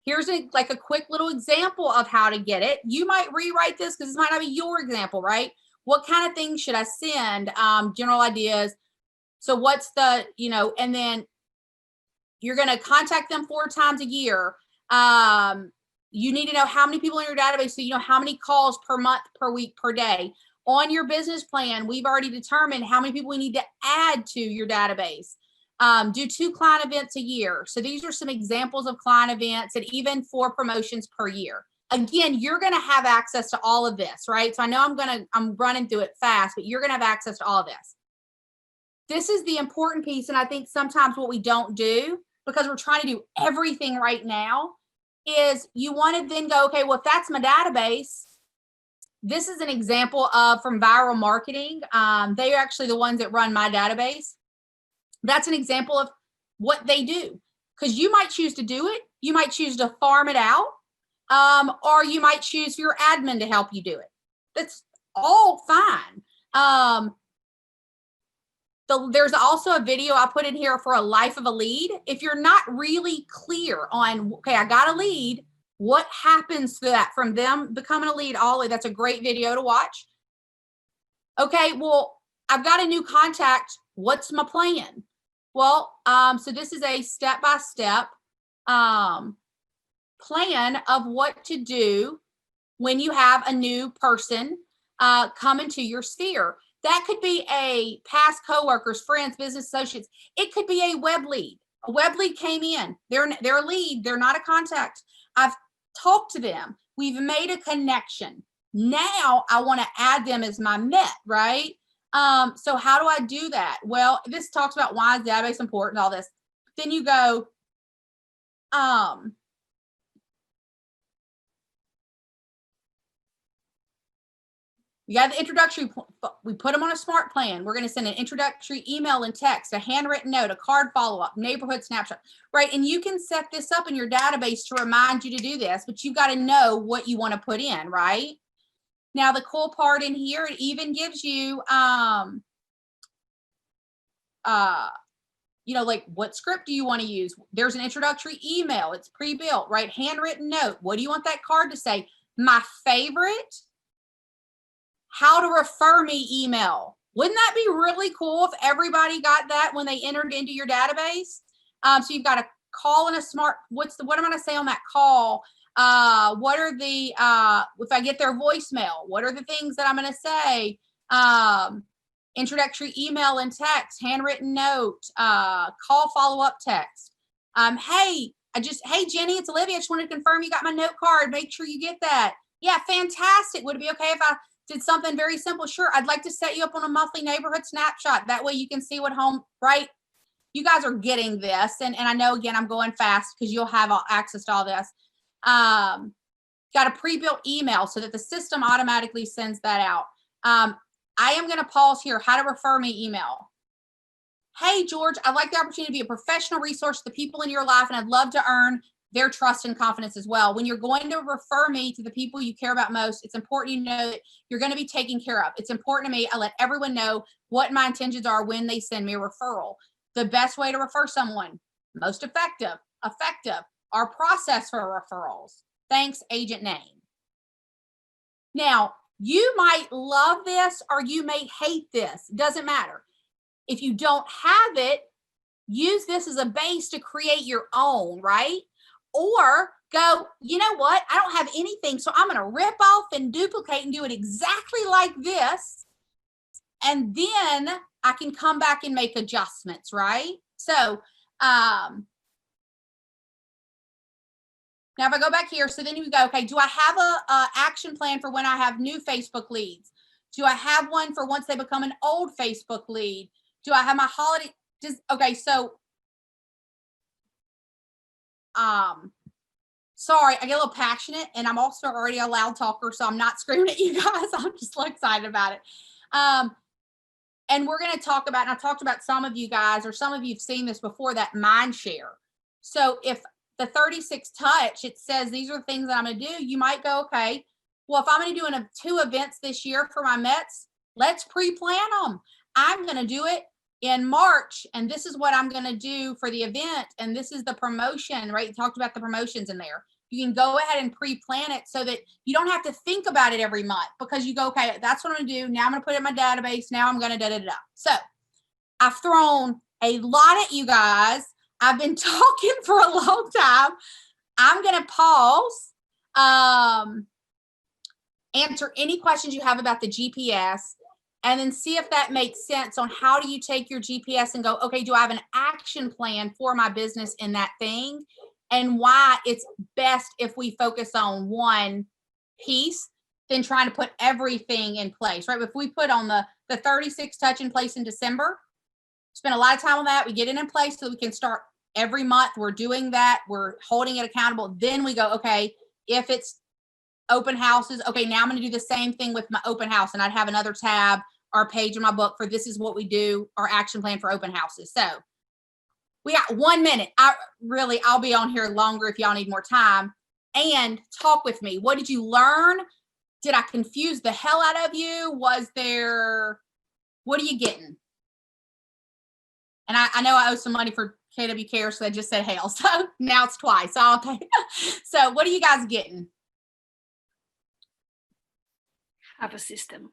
Here's a quick little example of how to get it. You might rewrite this because this might not be your example, right? What kind of things should I send? General ideas. So what's the, and then you're going to contact them 4 times a year. You need to know how many people in your database, so you know how many calls per month, per week, per day. On your business plan, we've already determined how many people we need to add to your database. Do 2 client events a year. So these are some examples of client events, and even 4 promotions per year. Again, you're going to have access to all of this, right? So I know I'm running through it fast, but you're going to have access to all of this. This is the important piece. And I think sometimes what we don't do, because we're trying to do everything right now, is you want to then go, okay, well, if that's my database, this is an example of from Viral Marketing. They are actually the ones that run my database. That's an example of what they do, because you might choose to do it. You might choose to farm it out, or you might choose for your admin to help you do it. That's all fine. There's also a video I put in here for a life of a lead. If you're not really clear on, okay, I got a lead, what happens to that from them becoming a lead all the way? That's a great video to watch. Okay, well, I've got a new contact. What's my plan? Well, so this is a step-by-step plan of what to do when you have a new person come into your sphere. That could be a past coworkers, friends, business associates. It could be a web lead. A web lead came in. They're a lead. They're not a contact. I've talked to them. We've made a connection. Now I want to add them as my MET, right? So how do I do that? Well, this talks about why is database important, all this. Then you go, you got the introductory, we put them on a smart plan. We're going to send an introductory email and text, a handwritten note, a card follow-up, neighborhood snapshot, right? And you can set this up in your database to remind you to do this, but you've got to know what you want to put in, right? Now, the cool part in here, it even gives you, like what script do you want to use? There's an introductory email. It's pre-built, right? Handwritten note. What do you want that card to say? My favorite, how to refer me email. Wouldn't that be really cool if everybody got that when they entered into your database? So you've got a call and a smart, what am I going to say on that call? What are the, if I get their voicemail, what are the things that I'm going to say? Introductory email and text, handwritten note, call follow-up text. Hey, hey, Jenny, it's Olivia. I just wanted to confirm you got my note card. Make sure you get that. Yeah, fantastic. Would it be okay if I did something very simple? Sure. I'd like to set you up on a monthly neighborhood snapshot. That way you can see what home, right? You guys are getting this. And I know, again, I'm going fast because you'll have access to all this. Got a pre-built email so that the system automatically sends that out. I am going to pause here. How to refer me email. Hey, George, I'd like the opportunity to be a professional resource to the people in your life, and I'd love to earn their trust and confidence as well. When you're going to refer me to the people you care about most, it's important you know that you're going to be taken care of. It's important to me. I let everyone know what my intentions are when they send me a referral. The best way to refer someone, most effective, our process for referrals. Thanks, agent name. Now, you might love this or you may hate this. Doesn't matter. If you don't have it, use this as a base to create your own, right? Or go, you know what? I don't have anything, so I'm going to rip off and duplicate and do it exactly like this. And then I can come back and make adjustments, right? So, now, if I go back here, so then you go, okay, do I have a action plan for when I have new Facebook leads? Do I have one for once they become an old Facebook lead? Do I have my holiday? Okay, so, sorry, I get a little passionate and I'm also already a loud talker, so I'm not screaming at you guys. I'm just so excited about it. And we're going to talk about, and I talked about some of you guys, or some of you have seen this before, that mind share. So if the 36 touch, it says these are the things that I'm going to do. You might go, okay, well, if I'm going to do 2 events this year for my Mets, let's pre-plan them. I'm going to do it in March, and this is what I'm going to do for the event, and this is the promotion, right? You talked about the promotions in there. You can go ahead and pre-plan it so that you don't have to think about it every month, because you go, okay, that's what I'm going to do. Now I'm going to put it in my database. Now I'm going to da-da-da. So I've thrown a lot at you guys. I've been talking for a long time. I'm going to pause, answer any questions you have about the GPS, and then see if that makes sense on how do you take your GPS and go, okay, do I have an action plan for my business in that thing? And why it's best if we focus on one piece than trying to put everything in place, right? If we put on the 36 touch in place in December, spend a lot of time on that. We get it in place so we can start every month. We're doing that. We're holding it accountable. Then we go, okay, if it's open houses, okay, now I'm going to do the same thing with my open house. And I'd have another tab or page in my book for this is what we do, our action plan for open houses. So we got 1 minute. I'll be on here longer if y'all need more time. And talk with me. What did you learn? Did I confuse the hell out of you? What are you getting? And I know I owe some money for KW Care, so I just said hell. So now it's twice. I'll pay. So what are you guys getting? Have a system.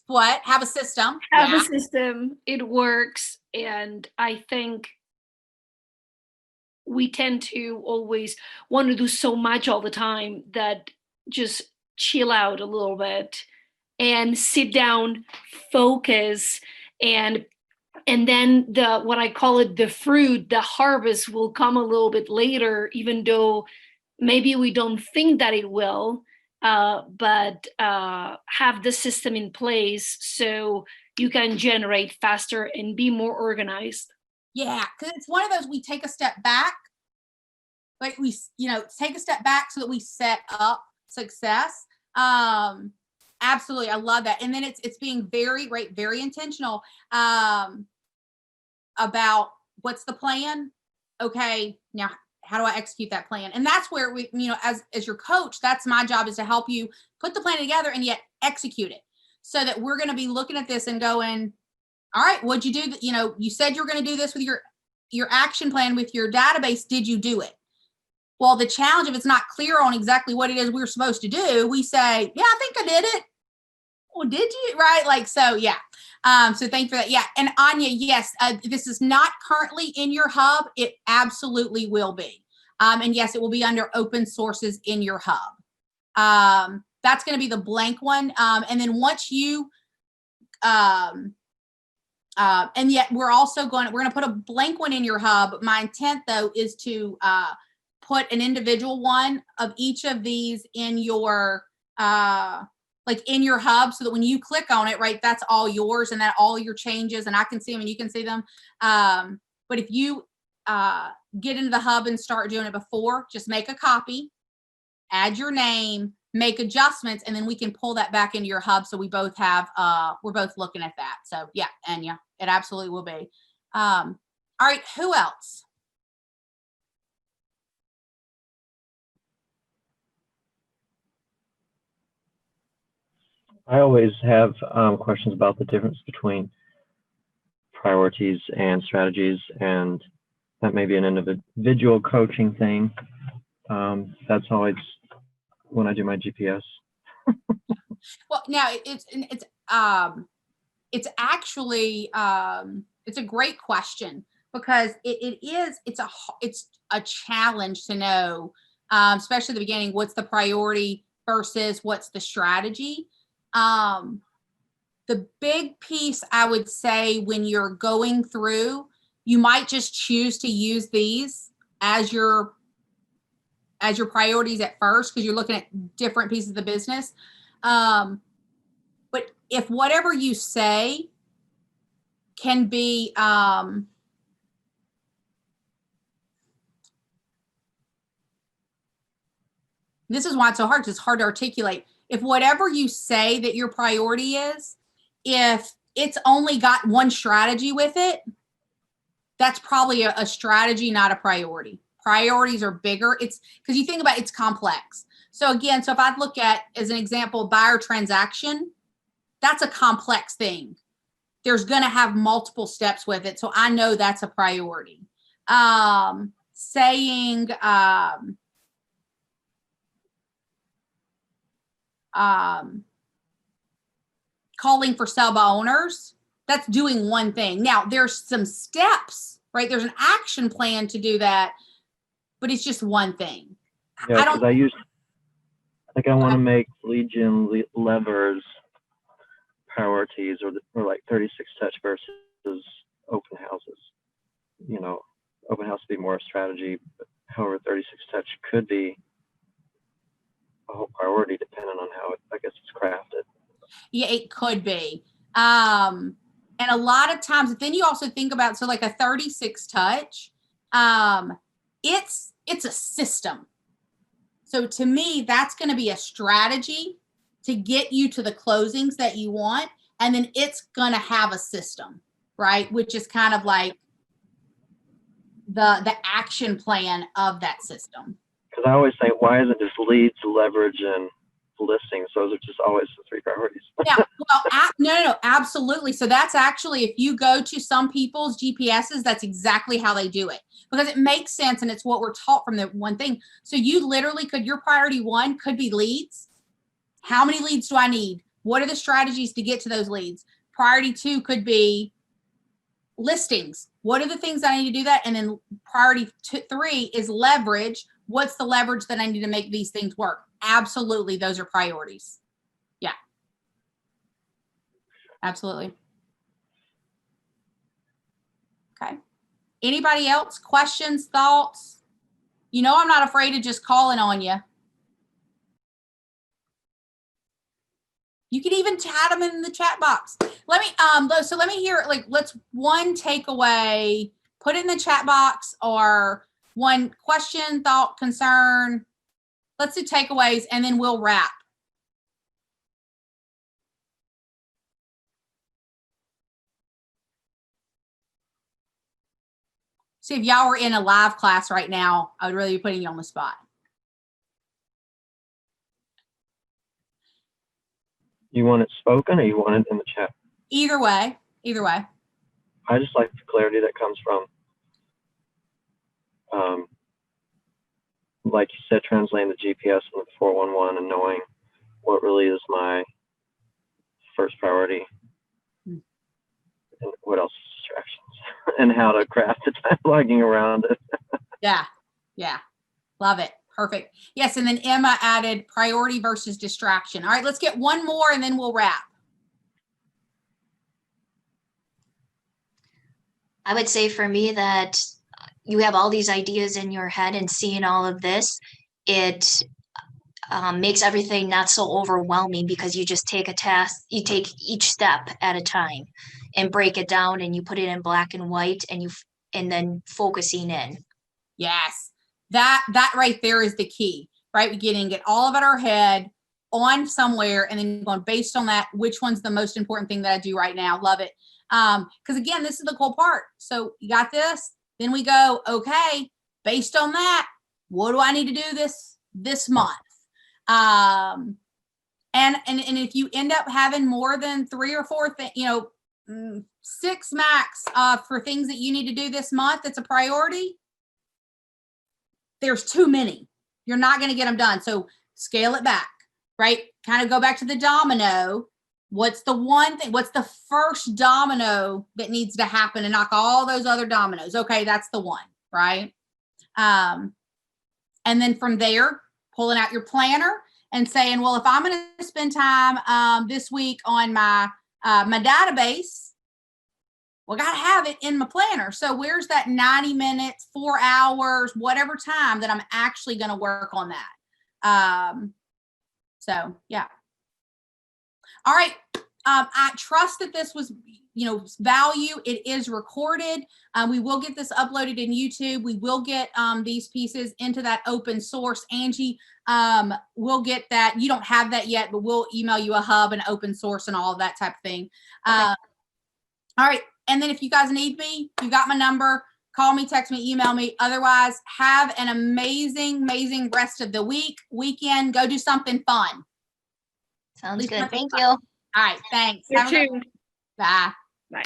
What? Have a system. Have a system. It works. And I think we tend to always want to do so much all the time that just chill out a little bit and sit down, focus, and then what I call it, the fruit, the harvest will come a little bit later, even though maybe we don't think that it will, but have the system in place so you can generate faster and be more organized. Yeah, because it's one of those, we take a step back, like we, take a step back so that we set up success. Absolutely. I love that. And then it's being very, right, very intentional about what's the plan. Okay, now how do I execute that plan? And that's where we, as your coach, that's my job, is to help you put the plan together and yet execute it, so that we're going to be looking at this and going, all right, what'd you do? You said you're going to do this with your action plan with your database. Did you do it? Well, the challenge, if it's not clear on exactly what it is we're supposed to do, we say, yeah, I think I did it. Well, did you? Right? Like, so yeah. So thank you for that. Yeah. And Anya, yes, this is not currently in your hub. It absolutely will be. And yes, it will be under open sources in your hub. That's going to be the blank one. And then once you, and yet we're going to put a blank one in your hub. My intent though is to put an individual one of each of these in your, like in your hub, so that when you click on it, right, that's all yours and that all your changes, and I can see them and you can see them. But if you get into the hub and start doing it before, just make a copy, add your name, make adjustments, and then we can pull that back into your hub. So we both have, we're both looking at that. So yeah, Anya, it absolutely will be. All right, who else? I always have questions about the difference between priorities and strategies, and that may be an individual coaching thing. That's always when I do my GPS. Well, now it's actually it's a great question, because it's a challenge to know, especially at the beginning, what's the priority versus what's the strategy. The big piece I would say when you're going through, you might just choose to use these as your priorities at first, because you're looking at different pieces of the business. But if whatever you say can be, this is why it's so hard, because it's hard to articulate. If whatever you say that your priority is, if it's only got one strategy with it, that's probably a strategy, not a priority. Priorities are bigger. It's because you think about it's complex. So again, so if I look at, as an example, buyer transaction, that's a complex thing. There's going to have multiple steps with it. So I know that's a priority. Saying, calling for sell by owners, that's doing one thing. Now there's some steps, right? There's an action plan to do that, but it's just one thing. Yeah, because I think I want to make lead gen levers priorities, or like 36 touch versus open houses. You know, open house would be more a strategy, but however, 36 touch could be a whole priority depending on how I guess it's crafted. Yeah, it could be. And a lot of times, then you also think about, so like a 36 touch, it's a system. So to me, that's going to be a strategy to get you to the closings that you want. And then it's going to have a system, right? Which is kind of like the action plan of that system. Because I always say, why isn't just leads, leverage, and listings? Those are just always the three priorities. Yeah, well, no, absolutely. So that's actually, if you go to some people's GPSs, that's exactly how they do it, because it makes sense and it's what we're taught from the one thing. So you literally could, your priority one could be leads. How many leads do I need? What are the strategies to get to those leads? Priority two could be listings. What are the things I need to do that? And then priority three is leverage. What's the leverage that I need to make these things work? Absolutely. Those are priorities. Yeah. Absolutely. Okay. Anybody else? Questions, thoughts? You know, I'm not afraid of just calling on you. You can even chat them in the chat box. Let me hear, like, let's one takeaway, put it in the chat box, or one question, thought, concern. Let's do takeaways and then we'll wrap. See, if y'all were in a live class right now, I would really be putting you on the spot. You want it spoken, or you want it in the chat? Either way, either way. I just like the clarity that comes from, like you said, translating the GPS and the 411 and knowing what really is my first priority, and what else is distractions, and how to craft the time logging around it. Yeah, yeah. Love it. Perfect. Yes. And then Emma added priority versus distraction. All right, let's get one more and then we'll wrap. I would say for me that you have all these ideas in your head, and seeing all of this, it makes everything not so overwhelming, because you just take a task, you take each step at a time and break it down, and you put it in black and white, and then focusing in. Yes. That right there is the key, right? We get all of it in our head on somewhere and then going based on that, which one's the most important thing that I do right now. Love it. Because again, this is the cool part. So you got this, then we go, okay, based on that, what do I need to do this month? And if you end up having more than 3 or 4 6 max for things that you need to do this month, that's a priority, there's too many. You're not going to get them done. So scale it back, right? Kind of go back to the domino. What's the one thing? What's the first domino that needs to happen and knock all those other dominoes? Okay, that's the one, right? And then from there, pulling out your planner and saying, well, if I'm going to spend time this week on my database, well, got to have it in my planner. So where's that 90 minutes, 4 hours, whatever time that I'm actually going to work on that? So yeah. All right. I trust that this was, value. It is recorded. We will get this uploaded in YouTube. We will get these pieces into that open source. Angie, we'll get that. You don't have that yet, but we'll email you a hub and open source and all of that type of thing. Okay. All right. And then if you guys need me, you got my number. Call me, text me, email me. Otherwise, have an amazing, amazing rest of the weekend. Go do something fun. Sounds Leave good. something Thank fun. you. All right. Thanks. You Have a good too. one. Bye. Bye.